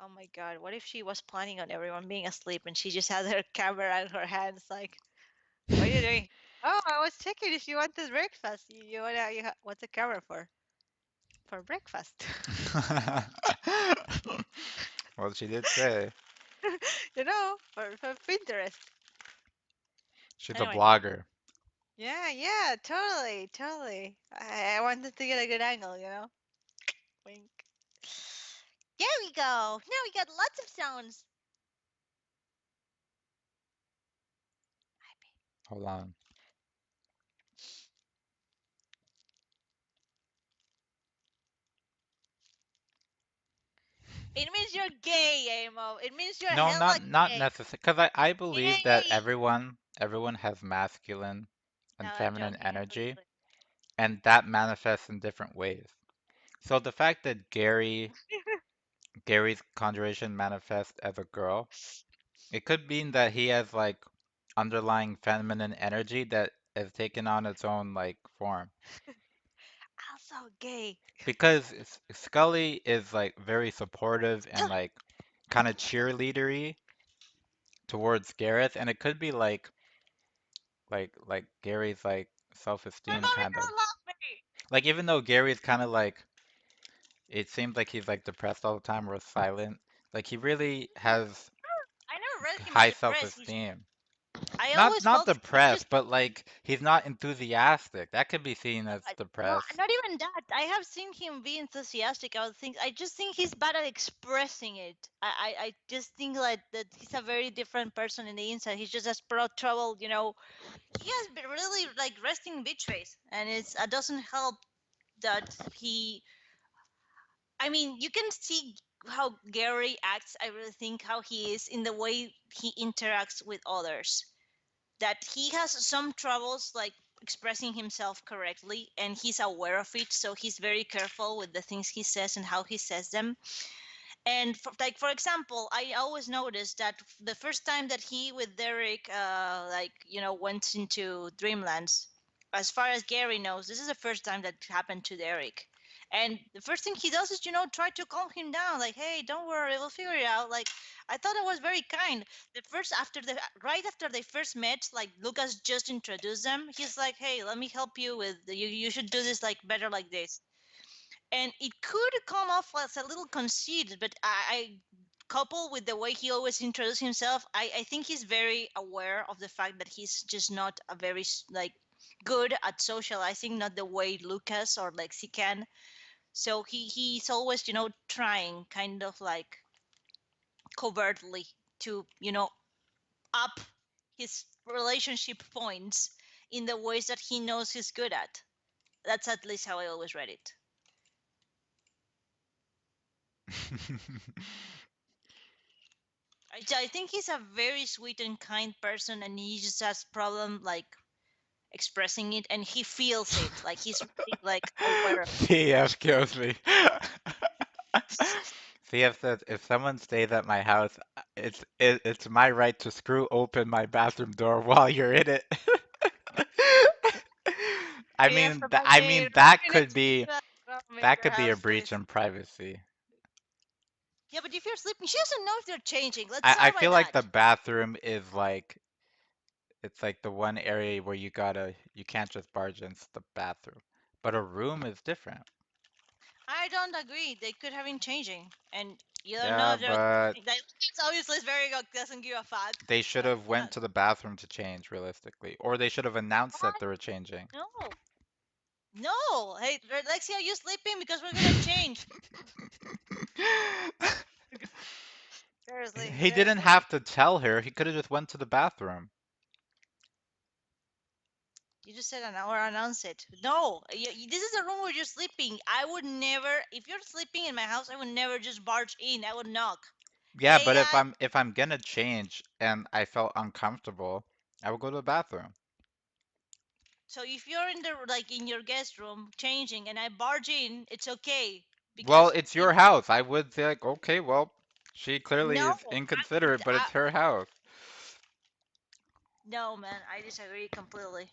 B: Oh my God, what if she was planning on everyone being asleep and she just had her camera in her hands like, what are you doing? Oh, I was checking if you wanted breakfast. What's the camera for? For breakfast.
A: Well, she did say
B: for Pinterest.
A: she's a
B: Anyway,
A: blogger.
B: yeah, totally, totally. I wanted to get a good angle. Wink. There we go. Now we got lots of sounds.
A: Hold on.
B: It means you're gay, Amo. It means you're
A: No,
B: hella
A: not
B: gay.
A: necessary. Because I believe that
B: Gay.
A: everyone has masculine
B: No,
A: and
B: I'm
A: feminine
B: joking,
A: energy,
B: obviously.
A: and that manifests in different ways. So the fact that Gary's conjuration manifests as a girl, it could mean that he has like underlying feminine energy that has taken on its own like form.
B: Also gay.
A: Because Scully is like very supportive and like kind of cheerleadery towards Gareth, and it could be like Gary's like
B: My
A: self-esteem
B: mommy
A: kind of
B: don't love me.
A: like even though Gary's kind of like it seems like he's like depressed all the time or silent, like he really has
B: I never read him as
A: high
B: depressed.
A: self-esteem.
B: I
A: Not
B: always
A: not
B: felt he's just
A: depressed, but like he's not enthusiastic. That could be seen as
B: not,
A: depressed.
B: not even that. I have seen him be enthusiastic about things. I just think he's bad at expressing it. I just think like that he's a very different person in the inside. He's just as pro trouble. He has been really like resting bitch face, and it doesn't help that he. I mean, you can see how Gary acts. I really think how he is in the way he interacts with others. That he has some troubles like expressing himself correctly, and he's aware of it. So he's very careful with the things he says and how he says them. And for example, I always noticed that the first time that he with Derek, went into Dreamlands, as far as Gary knows, this is the first time that happened to Derek. And the first thing he does is, try to calm him down. Like, hey, don't worry, we'll figure it out. Like, I thought it was very kind. Right after they first met, like Lucas just introduced them. He's like, hey, let me help you with you should do this like better like this, and it could come off as a little conceited, but I coupled with the way he always introduces himself, I think he's very aware of the fact that he's just not a very like good at socializing, not the way Lucas or Lexi can. So he's always trying kind of like covertly to up his relationship points in the ways that he knows he's good at. That's at least how I always read it. I think he's a very sweet and kind person, and he just has problem like expressing it, and he feels it. Like he's really like aware of it.
A: CF kills me. CF says if someone stays at my house, it's my right to screw open my bathroom door while you're in it.
B: Yeah,
A: I
B: fucking
A: mean
B: ruining it. Oh my
A: that could
B: God,
A: be a
B: your house,
A: breach
B: please.
A: in privacy.
B: Yeah, but if you're sleeping, she doesn't know if they're changing. Let's
A: I
B: start by
A: feel like
B: that.
A: the bathroom is like it's like the one area where you can't just barge into the bathroom. But a room is different.
B: I don't agree. They could have been changing, and you don't know
A: Yeah,
B: if they're.
A: but
B: Like, it's obviously it's very doesn't give a fuck.
A: they should
B: Like
A: have
B: you know,
A: went to the bathroom to change realistically, or they should have announced that
B: what?
A: they were changing.
B: No, no. Hey, Lexi, are you sleeping? Because we're gonna change. Seriously,
A: He didn't
B: seriously.
A: have to tell her. He could have just went to the bathroom.
B: You just said an hour, announce it. No, this is a room where you're sleeping. I would never, if you're sleeping in my house, I would never just barge in. I would knock.
A: Yeah,
B: Hey
A: but if
B: guys.
A: I'm gonna change and I felt uncomfortable, I would go to the bathroom.
B: So if you're in the like in your guest room changing and I barge in, it's okay
A: Well,
B: because
A: it's
B: if
A: your house. I would say like, okay, well, she clearly
B: no,
A: is inconsiderate, but it's her house.
B: no man, I disagree completely.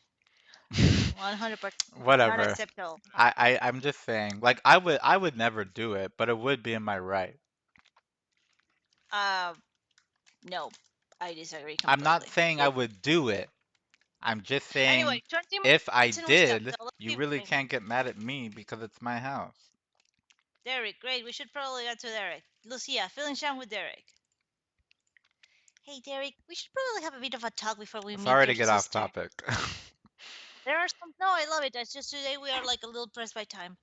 B: 100% not
A: Whatever.
B: acceptable.
A: I'm just saying, like I would never do it, but it would be in my right.
B: Uh, no, I disagree
A: I'm not
B: completely.
A: saying I would do it. I'm just
B: Anyway,
A: saying
B: 20
A: if I
B: minutes and we stopped.
A: did,
B: So let's
A: you
B: keep
A: really
B: going.
A: can't get mad at me because it's my house.
B: Derek, great. We should probably get to Derek. Lucia, feeling down with Derek. Hey, Derek, we should probably have a bit of a talk before we meet
A: Sorry
B: your
A: to get off
B: sister.
A: topic.
B: There are some. No, I love it. It's just today we are like a little pressed by time.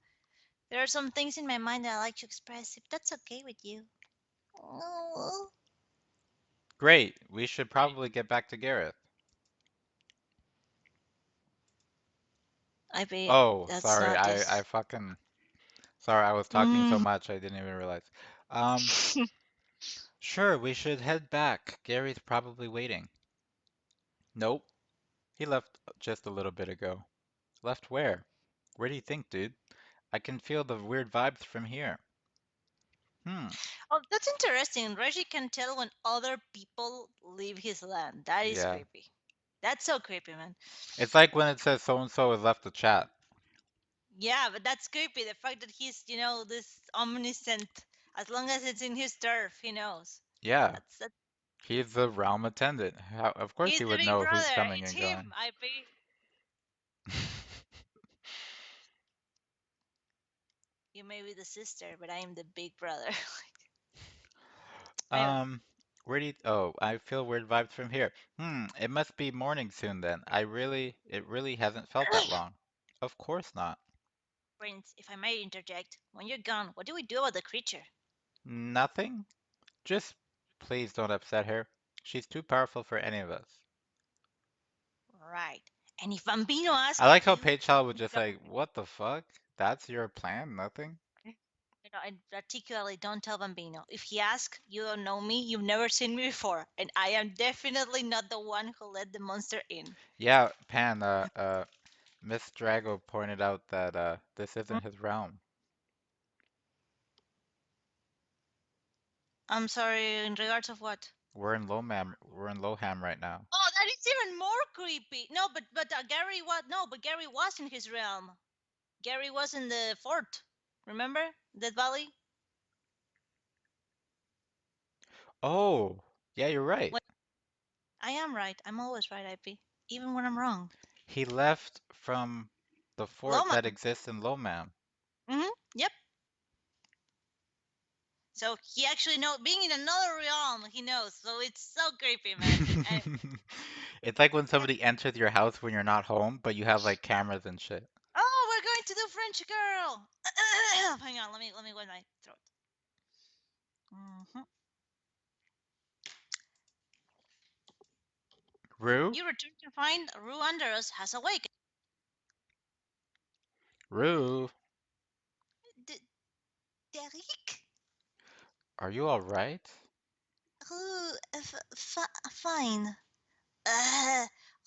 B: There are some things in my mind that I like to express. If that's okay with you. Oh,
A: Great. We should probably get back to Gareth.
B: I be.
A: Oh,
B: That's
A: sorry.
B: not
A: I
B: this.
A: fucking sorry. I was talking so
B: Mm.
A: much I didn't even realize. Um, sure, we should head back. Gary's probably waiting. Nope. He left just a little bit ago. Left where? Where do you think, dude? I can feel the weird vibes from here. Hmm.
B: Oh, that's interesting. Reggie can tell when other people leave his land. That is
A: Yeah.
B: creepy. That's so creepy, man.
A: It's like when it says so and so has left the chat.
B: Yeah, but that's creepy. The fact that he's, this omniscient. As long as it's in his turf, he knows.
A: Yeah.
B: That's.
A: He's the realm attendant. How, of course
B: He's
A: he
B: the
A: would
B: big
A: know who's
B: brother.
A: coming
B: It's
A: and
B: him.
A: going.
B: I be. You may be the sister, but I am the big brother. Anyway,
A: Um, where do you, oh, I feel weird vibes from here. It must be morning soon then. It really hasn't felt that long. Of course not.
B: Prince, if I may interject, when you're gone, what do we do about the creature?
A: Nothing? Just please don't upset her. She's too powerful for any of us.
B: Right. And if Bambino
A: I
B: asks
A: like how
B: you,
A: Paychal would just
B: don't,
A: like, what the fuck? That's your plan? Nothing?
B: and particularly don't tell Bambino. If he asks, you don't know me, you've never seen me before, and I am definitely not the one who let the monster in.
A: Yeah, Pan, Miss Drago pointed out that this
B: Hmm?
A: isn't his realm.
B: I'm sorry, in regards of what?
A: We're in Loham right now.
B: Oh, that is even more creepy. No, but Gary was no, but Gary was in his realm. Gary was in the fort. Remember that valley?
A: Oh, yeah, you're right.
B: What? I am right. I'm always right, IP, even when I'm wrong.
A: He left from the fort
B: Loma.
A: that exists in Lomam.
B: Yep. So he actually know being in another realm. He knows. So it's so creepy, man.
A: It's like when somebody enters your house when you're not home, but you have like cameras and shit.
B: Oh, we're going to do French girl. Hang on. Let me wet my throat. hmm
A: Rue?
B: You return to find Rue under us has awakened.
A: Rue,
B: D- Derek?
A: are you all right?
B: Rue, fine.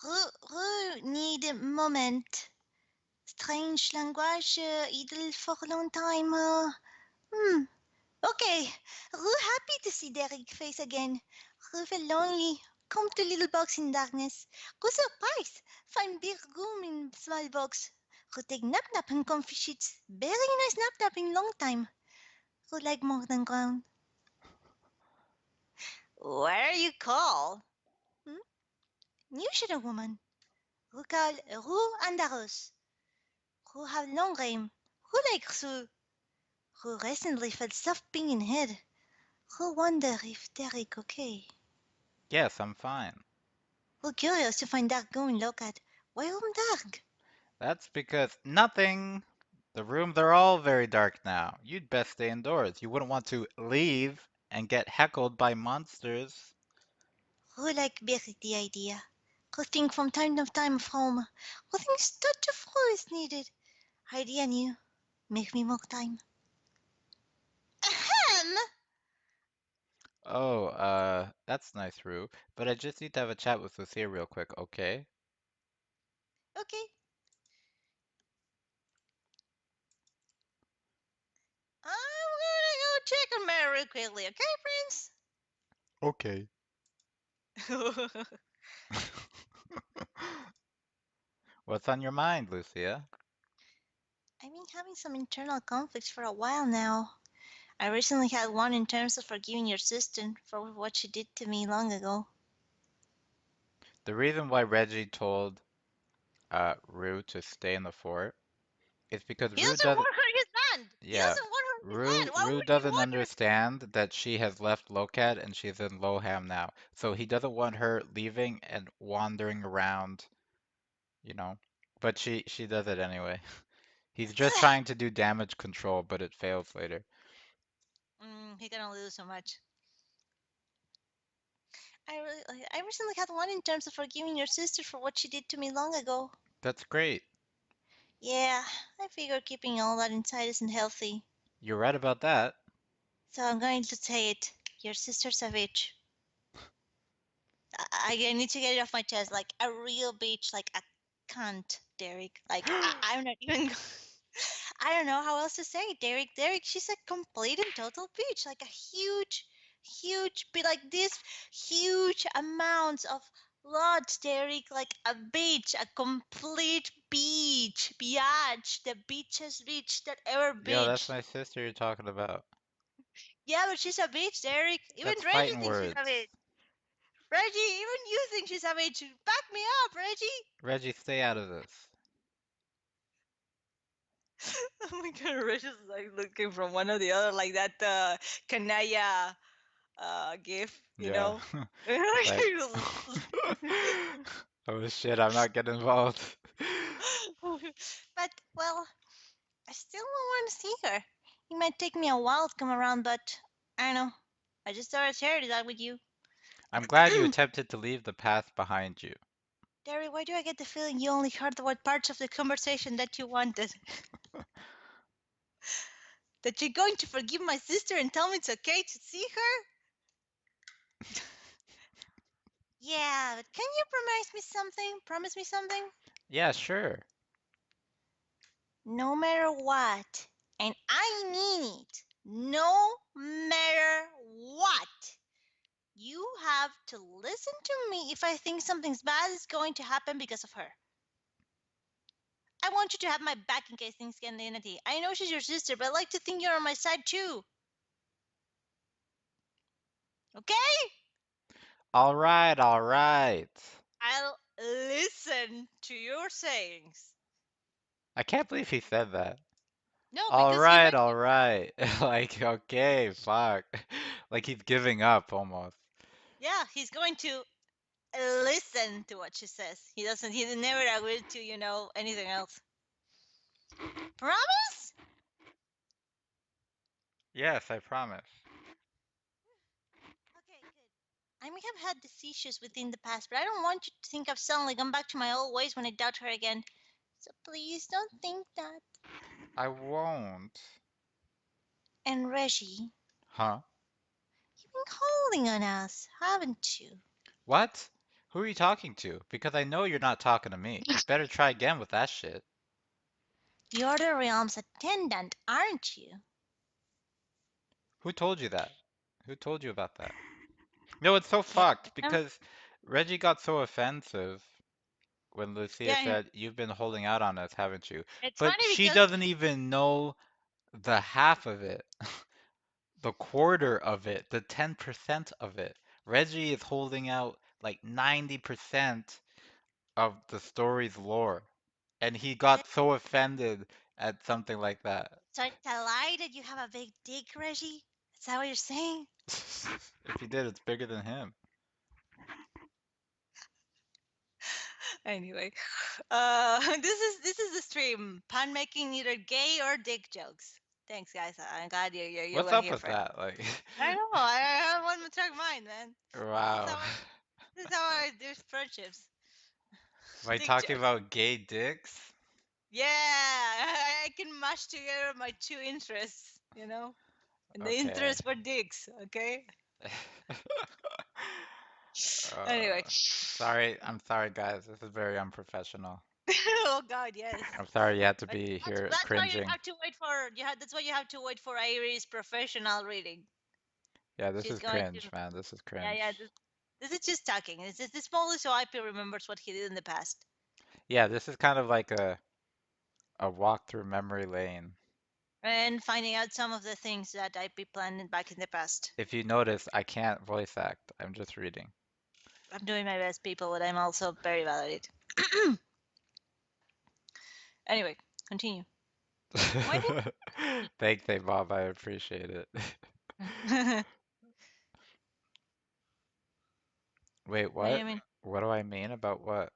B: Rue need a moment. Strange language, idle for a long time. Hmm. Okay. Rue happy to see Derek face again. Rue felt lonely. Come to little box in darkness. Rue surprise. Find big room in small box. Rue take nap in comfy sheets. Very nice nap in long time. Rue like more than ground. Where are you called? Hmm? Usually woman. Who called Rue Andaros. Who have long game. Who like Sue. Who recently felt soft ping in head. Who wonder if Derek okay.
A: Yes, I'm fine.
B: Who curious to find dark going look at. Why home dark?
A: That's because nothing. The rooms are all very dark now. You'd best stay indoors. You wouldn't want to leave and get heckled by monsters.
B: Who like buried the idea? Who think from time to time of home? Who thinks touch of who is needed? Idea new. Make me more time. Ahem!
A: Oh, that's nice, Rue. But I just need to have a chat with Lucia real quick, okay?
B: Okay. I'm gonna go check on Mary real quickly, okay,
A: Okay.
B: Prince?
A: What's on your mind, Lucia?
B: I've been having some internal conflicts for a while now. I recently had one in terms of forgiving your sister for what she did to me long ago.
A: The reason why Reggie told Rue to stay in the fort is because
B: He
A: Rue
B: doesn't
A: doesn't,
B: want her in his hand! He
A: yeah,
B: doesn't want her in his
A: Rue
B: hand! Why
A: Rue
B: would he
A: doesn't
B: want her?
A: understand that she has left Locat and she's in Loham now. So he doesn't want her leaving and wandering around, you know. But she does it anyway. He's just trying to do damage control, but it fails later.
B: He can only do so much. I recently had one in terms of forgiving your sister for what she did to me long ago.
A: That's great.
B: Yeah, I figure keeping all that inside isn't healthy.
A: You're right about that.
B: So I'm going to say it. Your sister's a bitch. I need to get it off my chest, like a real bitch, like a cunt, Derek. Like I'm not even. I don't know how else to say it, Derek. Derek, she's a complete and total bitch, like a huge, huge, be like this, huge amounts of lots, Derek, like a bitch, a complete bitch, biatch, the bitchest bitch that ever
A: Yo, that's
B: bitch.
A: my sister you're talking about.
B: Yeah, but she's a bitch, Derek. Even
A: That's
B: Reggie
A: fighting
B: thinks she's a
A: words.
B: bitch. Reggie, even you think she's a bitch. Back me up, Reggie.
A: Reggie, stay out of this.
B: Oh my god, Reggie's like looking from one or the other, like that Kanaya gif, you
A: Yeah.
B: know?
A: Like, oh shit, I'm not getting involved.
B: But, well, I still want to see her. It might take me a while to come around, but I don't know. I just thought I'd share that with you.
A: I'm glad you attempted to leave the past behind you.
B: Derry, why do I get the feeling you only heard what parts of the conversation that you wanted? That you're going to forgive my sister and tell me it's okay to see her? Yeah, but can you promise me something? Promise me something?
A: Yeah, sure.
B: No matter what, and I mean it, no matter what, you have to listen to me if I think something's bad is going to happen because of her. I want you to have my back in case things get insanity. I know she's your sister, but I like to think you're on my side too. Okay?
A: All right, all right.
B: I'll listen to your sayings.
A: I can't believe he said that.
B: No,
A: All
B: because he
A: right,
B: went.
A: all right. Like, okay, fuck. Like he's giving up almost.
B: Yeah, he's going to listen to what she says. He doesn't. He never agreed to anything else. Promise?
A: Yes, I promise.
B: Okay, good. I may have had these issues within the past, but I don't want you to think I've suddenly gone back to my old ways when I doubt her again. So please don't think that.
A: I won't.
B: And Reggie,
A: Huh?
B: you've been calling on us, haven't you?
A: What? Who are you talking to? Because I know you're not talking to me. You better try again with that shit.
B: You're the realm's attendant, aren't you?
A: Who told you that? Who told you about that? No, it's so
B: Yeah.
A: fucked because Reggie got so offensive when Lucia
B: Yeah,
A: said, "You've been holding out on us, haven't you?"
B: it's
A: But
B: funny
A: she
B: because
A: doesn't even know the half of it, the quarter of it, the 10% of it. Reggie is holding out like 90% of the story's lore. And he got so offended at something like that.
B: So it's a lie that you have a big dick, Reggie? Is that what you're saying?
A: If he did, it's bigger than him.
B: Anyway, this is the stream. Pun making either gay or dick jokes. Thanks, guys. I'm glad you
A: What's
B: were
A: up
B: here
A: with
B: for it.
A: that? Like,
B: I know. I want to talk mine, man. This is
A: wow.
B: how I, this is how I do friendships.
A: Am I
B: Dick
A: talking
B: jokes.
A: about gay dicks?
B: Yeah, I can mash together my two interests. And the
A: Okay.
B: interest for dicks. Okay. Anyway.
A: Uh, I'm sorry, guys. This is very unprofessional.
B: Oh God, yes.
A: I'm sorry you had to
B: But
A: be
B: that's
A: here
B: that's why you
A: cringing.
B: have to wait for that's why you have to wait for Iris' professional reading.
A: Yeah, this
B: She's
A: is
B: going
A: cringe,
B: to
A: man. This is
B: yeah
A: cringe.
B: yeah. This is just talking. This only so IP remembers what he did in the past
A: Yeah, this is kind of like a walk through memory lane.
B: and finding out some of the things that IP planned back in the past.
A: If you notice, I can't voice act. I'm just reading.
B: I'm doing my best, people, but I'm also very bad at it. Anyway, continue. Why
A: Thanks, hey Bob. I appreciate it.
B: do
A: Wait,
B: what do
A: what?
B: you mean?
A: What do I mean about what?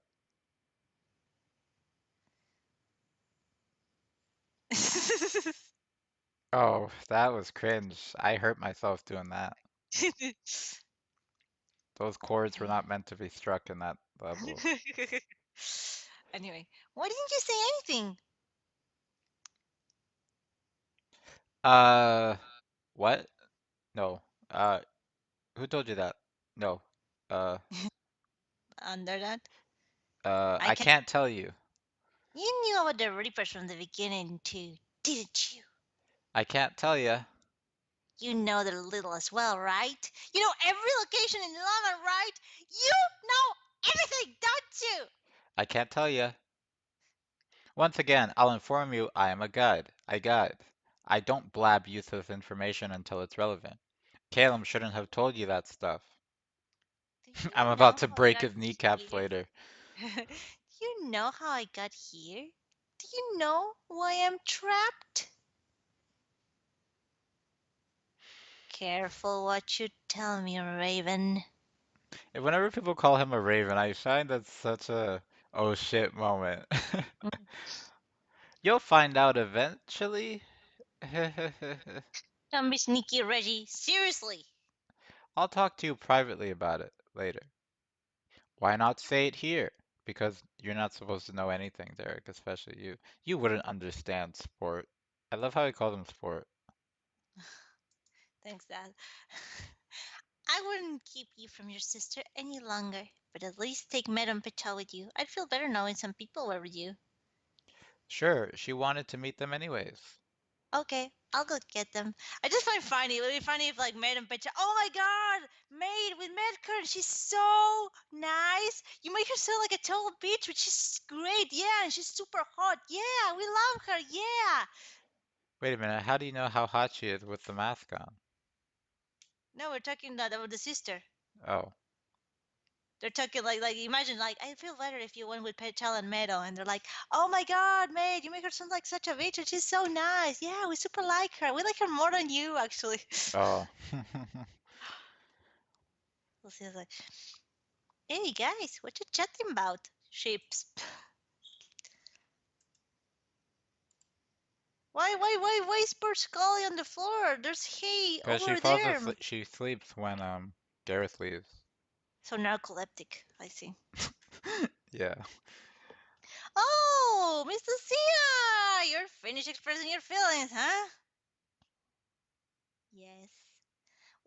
A: Oh, that was cringe. I hurt myself doing that. Those chords were not meant to be struck in that level.
B: Anyway, why didn't you say anything?
A: Uh, what? No. Who told you that? No. Uh,
B: Under that, I
A: I
B: can.
A: can't tell you.
B: You knew about the Reapers from the beginning too, didn't you?
A: I can't tell you.
B: You know they're little as well, right? You know every location in London, right? You know everything, don't you?
A: I can't tell you. Once again, I'll inform you I am a guide. I guide. I don't blab useless information until it's relevant. Caleb shouldn't have told you that stuff.
B: Do
A: I'm
B: you
A: about
B: know
A: to
B: how I
A: break
B: got
A: his kneecaps
B: here?
A: later.
B: Do you know how I got here? Do you know why I'm trapped? Careful what you tell me, Raven.
A: And whenever people call him a raven, I find that such a oh shit moment.
B: Mm.
A: You'll find out eventually.
B: Don't be sneaky, Reggie. Seriously.
A: I'll talk to you privately about it later. Why not say it here? Because you're not supposed to know anything, Derek, especially you. You wouldn't understand sport. I love how he calls him sport.
B: Thanks, Dad. I wouldn't keep you from your sister any longer, but at least take Madame Patel with you. I'd feel better knowing some people were with you.
A: Sure, she wanted to meet them anyways.
B: Okay, I'll go get them. I just find funny. It would be funny if like Madame Patel. Oh my God, Maid with Medkern. She's so nice. You make her sound like a total bitch, but she's great. Yeah, and she's super hot. Yeah, we love her. Yeah.
A: Wait a minute, how do you know how hot she is with the mask on?
B: No, we're talking about the sister.
A: Oh,
B: They're talking like imagine like I feel better if you went with Petal and Meadow and they're like, oh my God, mate, you make her sound like such a bitch and she's so nice. Yeah, we super like her. We like her more than you actually.
A: oh.
B: We'll see. Like, hey guys, what you chatting about? Ships. Why is Bert Scully on the floor? There's hay
A: Because she
B: over
A: falls
B: there.
A: asleep, she sleeps when Gareth leaves.
B: So narcoleptic, I see.
A: Yeah.
B: Oh, Miss Lucia, you're finished expressing your feelings, huh? Yes.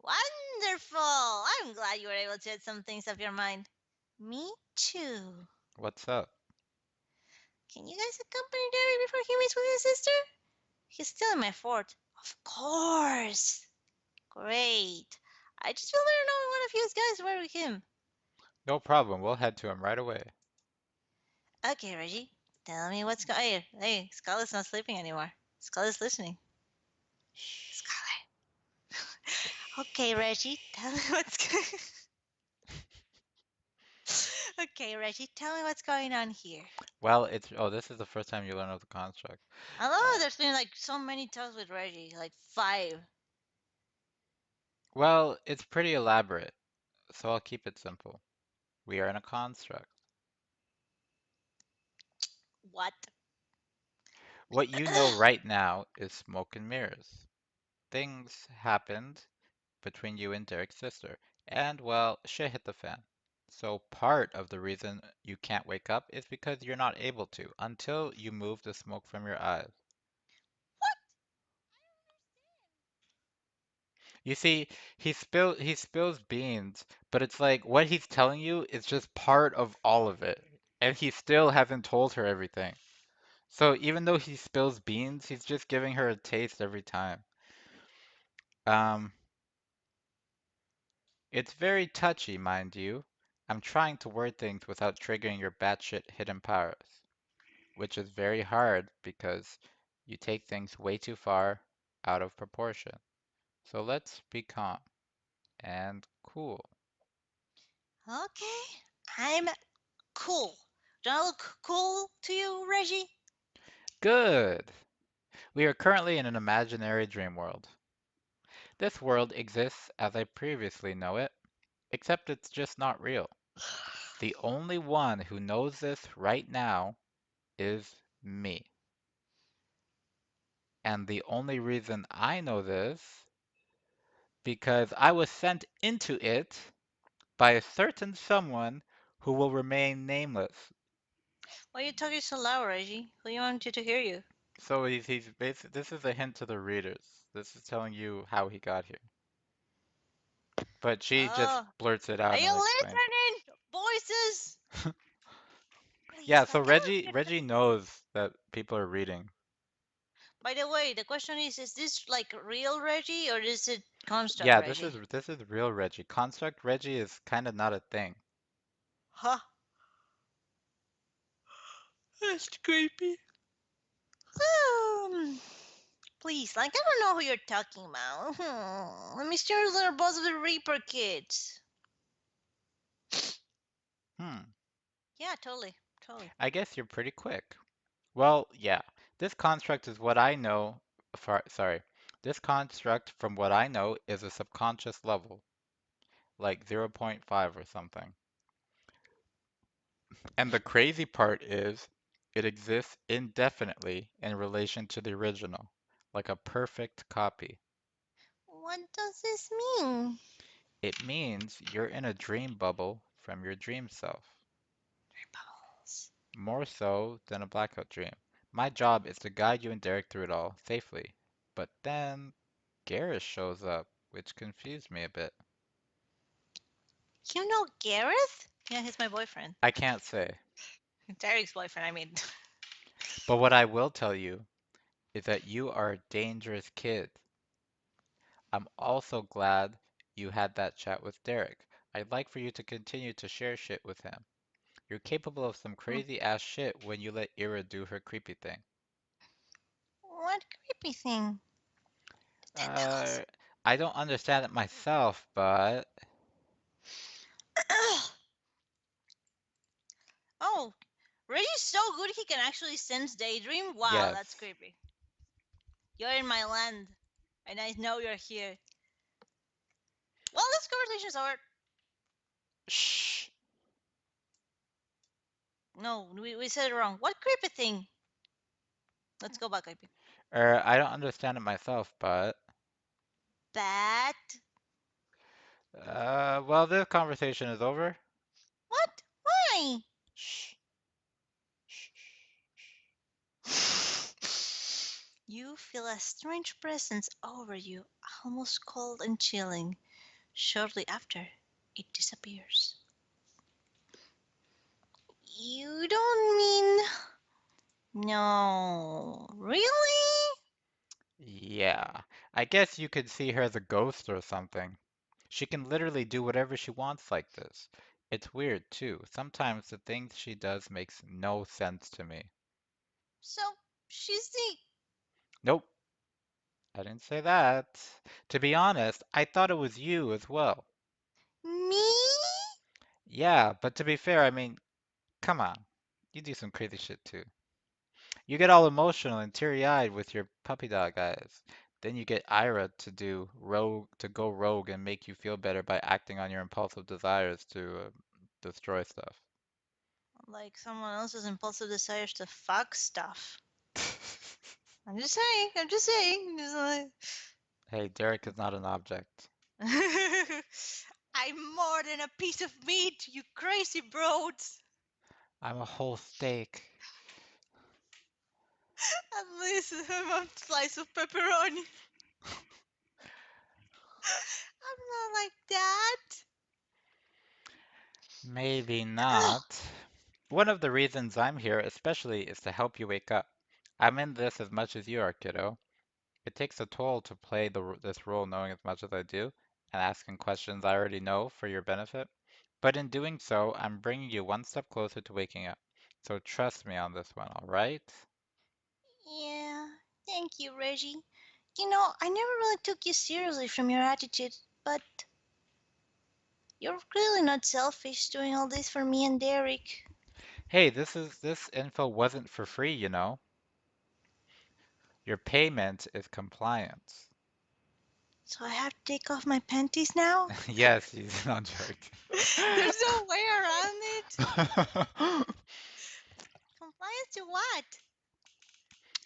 B: Wonderful! I'm glad you were able to get some things off your mind. Me too.
A: What's up?
B: Can you guys accompany Derek before he meets with his sister? He's still in my fort. Of course. Great. I just feel better knowing one of you guys were with him.
A: No problem, we'll head to him right away.
B: Okay, Reggie. Tell me what's going on. Hey, Scarlett's not sleeping anymore. Scarlett's listening.
A: Shh.
B: Scarlett. Okay, Reggie. Tell me what's going Okay, Reggie, tell me what's going on here.
A: Well, this is the first time you learn of the construct.
B: I know
A: Uh,
B: there's been like so many talks with Reggie, like five.
A: well, it's pretty elaborate, so I'll keep it simple. We are in a construct.
B: What?
A: What you know right now is smoke and mirrors. Things happened between you and Derek's sister, and well, shit hit the fan. So part of the reason you can't wake up is because you're not able to until you move the smoke from your eyes. You see, he spills beans, but it's like what he's telling you is just part of all of it, and he still hasn't told her everything. So even though he spills beans, he's just giving her a taste every time. Um, it's very touchy, mind you. I'm trying to word things without triggering your batshit hidden powers, which is very hard because you take things way too far out of proportion. So let's be calm and cool.
B: Okay, I'm cool. Do I look cool to you, Reggie?
A: Good. We are currently in an imaginary dream world. This world exists as I previously know it, except it's just not real. The only one who knows this right now is me. And the only reason I know this because I was sent into it by a certain someone who will remain nameless.
B: Why are you talking so loud, Reggie? Who you want you to hear you?
A: So this is a hint to the readers. This is telling you how he got here. But she just
B: Oh,
A: blurts it
B: are
A: out and
B: you
A: explains.
B: listening? Voices!
A: Yeah,
B: Please,
A: so
B: like, I don't get
A: Reggie knows that people are reading.
B: By the way, the question is this like real Reggie or is it construct
A: Yeah,
B: Reggie?
A: this is real Reggie. Construct Reggie is kind of not a thing.
B: Huh? That's creepy. Um, please, like, I don't know who you're talking about. The mysterious little boss of the Reaper kids.
A: Hmm.
B: Yeah, totally. Totally.
A: I guess you're pretty quick. Well, yeah. This construct is what I know. Sorry. This construct, from what I know, is a subconscious level, like zero point 0.5 or something. And the crazy part is, it exists indefinitely in relation to the original, like a perfect copy.
B: What does this mean?
A: It means you're in a dream bubble from your dream self,
B: Ripples.
A: more so than a blackout dream. My job is to guide you and Derek through it all safely. But then Garrus shows up, which confused me a bit.
B: You know Gareth? Yeah, he's my boyfriend.
A: I can't say.
B: Derek's boyfriend, I mean.
A: But what I will tell you is that you are a dangerous kid. I'm also glad you had that chat with Derek. I'd like for you to continue to share shit with him. You're capable of some crazy ass shit when you let Ira do her creepy thing.
B: What creepy thing? The tentacles.
A: Uh, I don't understand it myself, but
B: Oh, Reggie's so good he can actually sense daydream? Wow,
A: yes.
B: that's creepy. You're in my land, and I know you're here. Well, this conversation's over.
A: Shh.
B: No, we said it wrong. What creepy thing? Let's go back, creepy.
A: I don't understand it myself, but
B: That?
A: well, this conversation is over.
B: What? Why?
A: Shh. Shh.
B: You feel a strange presence over you, almost cold and chilling. Shortly after, it disappears. You don't mean. No. Really?
A: Yeah, I guess you could see her as a ghost or something. She can literally do whatever she wants like this. It's weird too. Sometimes the things she does makes no sense to me.
B: So, she's the.
A: Nope, I didn't say that. To be honest, I thought it was you as well.
B: Me?
A: Yeah, but to be fair, I mean, come on. You do some crazy shit too. You get all emotional and teary-eyed with your puppy dog eyes. Then you get Ira to go rogue and make you feel better by acting on your impulsive desires to destroy stuff.
B: Like someone else's impulsive desires to fuck stuff. I'm just saying. I'm just saying. Just like...
A: Hey, Derek is not an object.
B: I'm more than a piece of meat, you crazy broads.
A: I'm a whole steak.
B: At least I'm a slice of pepperoni. I'm not like that.
A: Maybe not. One of the reasons I'm here especially is to help you wake up. I'm in this as much as you are, kiddo. It takes a toll to play this role knowing as much as I do and asking questions I already know for your benefit. But in doing so, I'm bringing you one step closer to waking up. So trust me on this one, all right?
B: Yeah, thank you, Reggie. You know, I never really took you seriously from your attitude, but you're clearly not selfish doing all this for me and Derek.
A: Hey, this info wasn't for free, you know. Your payment is compliance.
B: So I have to take off my panties now?
A: Yes, he's not joking.
B: There's no way around it. Compliance to what?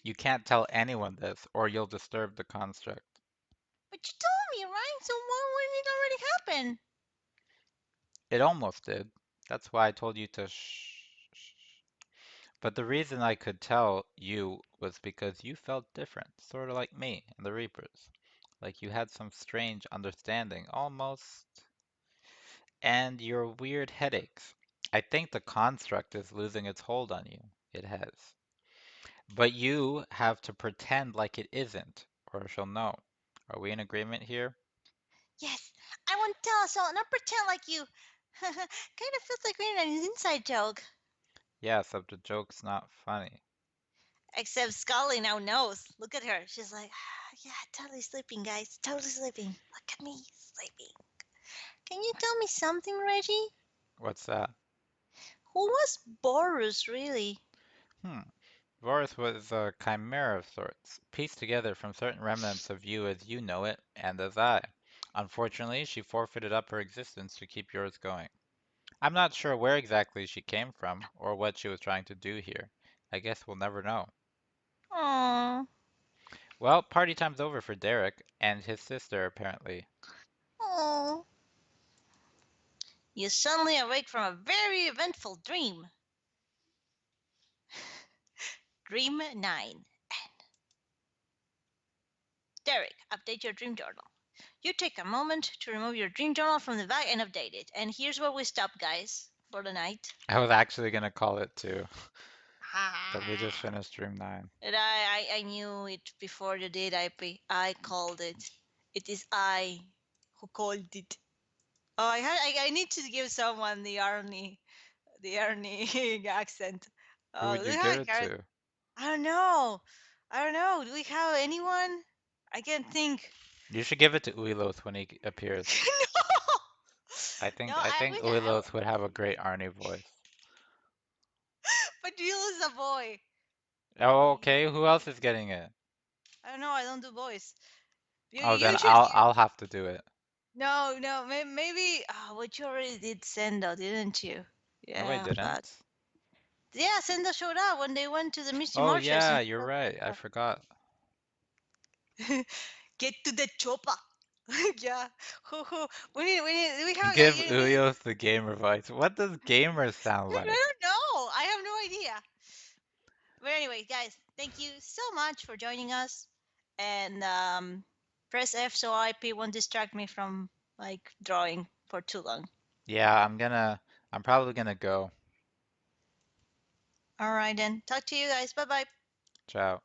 A: You can't tell anyone this, or you'll disturb the construct.
B: But you told me, right? So why wouldn't it already happen?
A: It almost did. That's why I told you to shh. But the reason I could tell you was because you felt different, sort of like me and the Reapers. Like you had some strange understanding, almost, and your weird headaches. I think the construct is losing its hold on you. It has. But you have to pretend like it isn't, or she'll know. Are we in agreement here?
B: Yes, I won't tell, so not pretend like you. Kind of feels like we're in an inside joke.
A: Yeah, except the joke's not funny.
B: Except Scully now knows. Look at her. She's like, "Ah, yeah, totally sleeping, guys. Totally sleeping. Look at me, sleeping. Can you tell me something, Reggie?
A: What's that?
B: Who was Boris, really?
A: Hmm. Varus was a chimera of sorts, pieced together from certain remnants of you as you know it, and as I. Unfortunately, she forfeited up her existence to keep yours going. I'm not sure where exactly she came from, or what she was trying to do here. I guess we'll never know.
B: Oh,
A: Well, party time's over for Derek, and his sister, apparently.
B: oh. You suddenly awake from a very eventful dream. Dream 9. Derek, update your dream journal. You take a moment to remove your dream journal from the bag and update it. And here's where we stop, guys, for the night.
A: I was actually gonna call it too, but we just
B: Ah.
A: finished Dream 9.
B: And I knew it before the date I called it. It is I who called it. Oh, I need to give someone the Arnie accent.
A: Who
B: Oh,
A: would
B: look
A: you
B: how
A: give it to?
B: I don't know. I don't know. Do we have anyone? I can't think.
A: You should give it to Uilos when he appears.
B: No. No,
A: I
B: I
A: think
B: wish
A: Uilos would have a great Arnie voice.
B: but you is a boy.
A: Oh, okay. Who else is getting it?
B: I don't know. I don't do voice. You
A: Oh, then
B: you should.
A: I'll have to do it.
B: No, no. Maybe. Oh, but you already did Sendo, didn't you?
A: No, I
B: Yeah, but
A: didn't.
B: yeah, Sendo showed up when they went to the Misty
A: Oh
B: Marshes
A: yeah,
B: and
A: you're right. I forgot.
B: get to the chopper. Yeah. We have
A: Give Uios the gamer voice. What does gamer sound
B: I
A: like?
B: don't know. I have no idea. But anyway, guys, thank you so much for joining us. And press F so IP won't distract me from like drawing for too long.
A: Yeah, I'm probably gonna go.
B: All right then. Talk to you guys. Bye bye.
A: Ciao.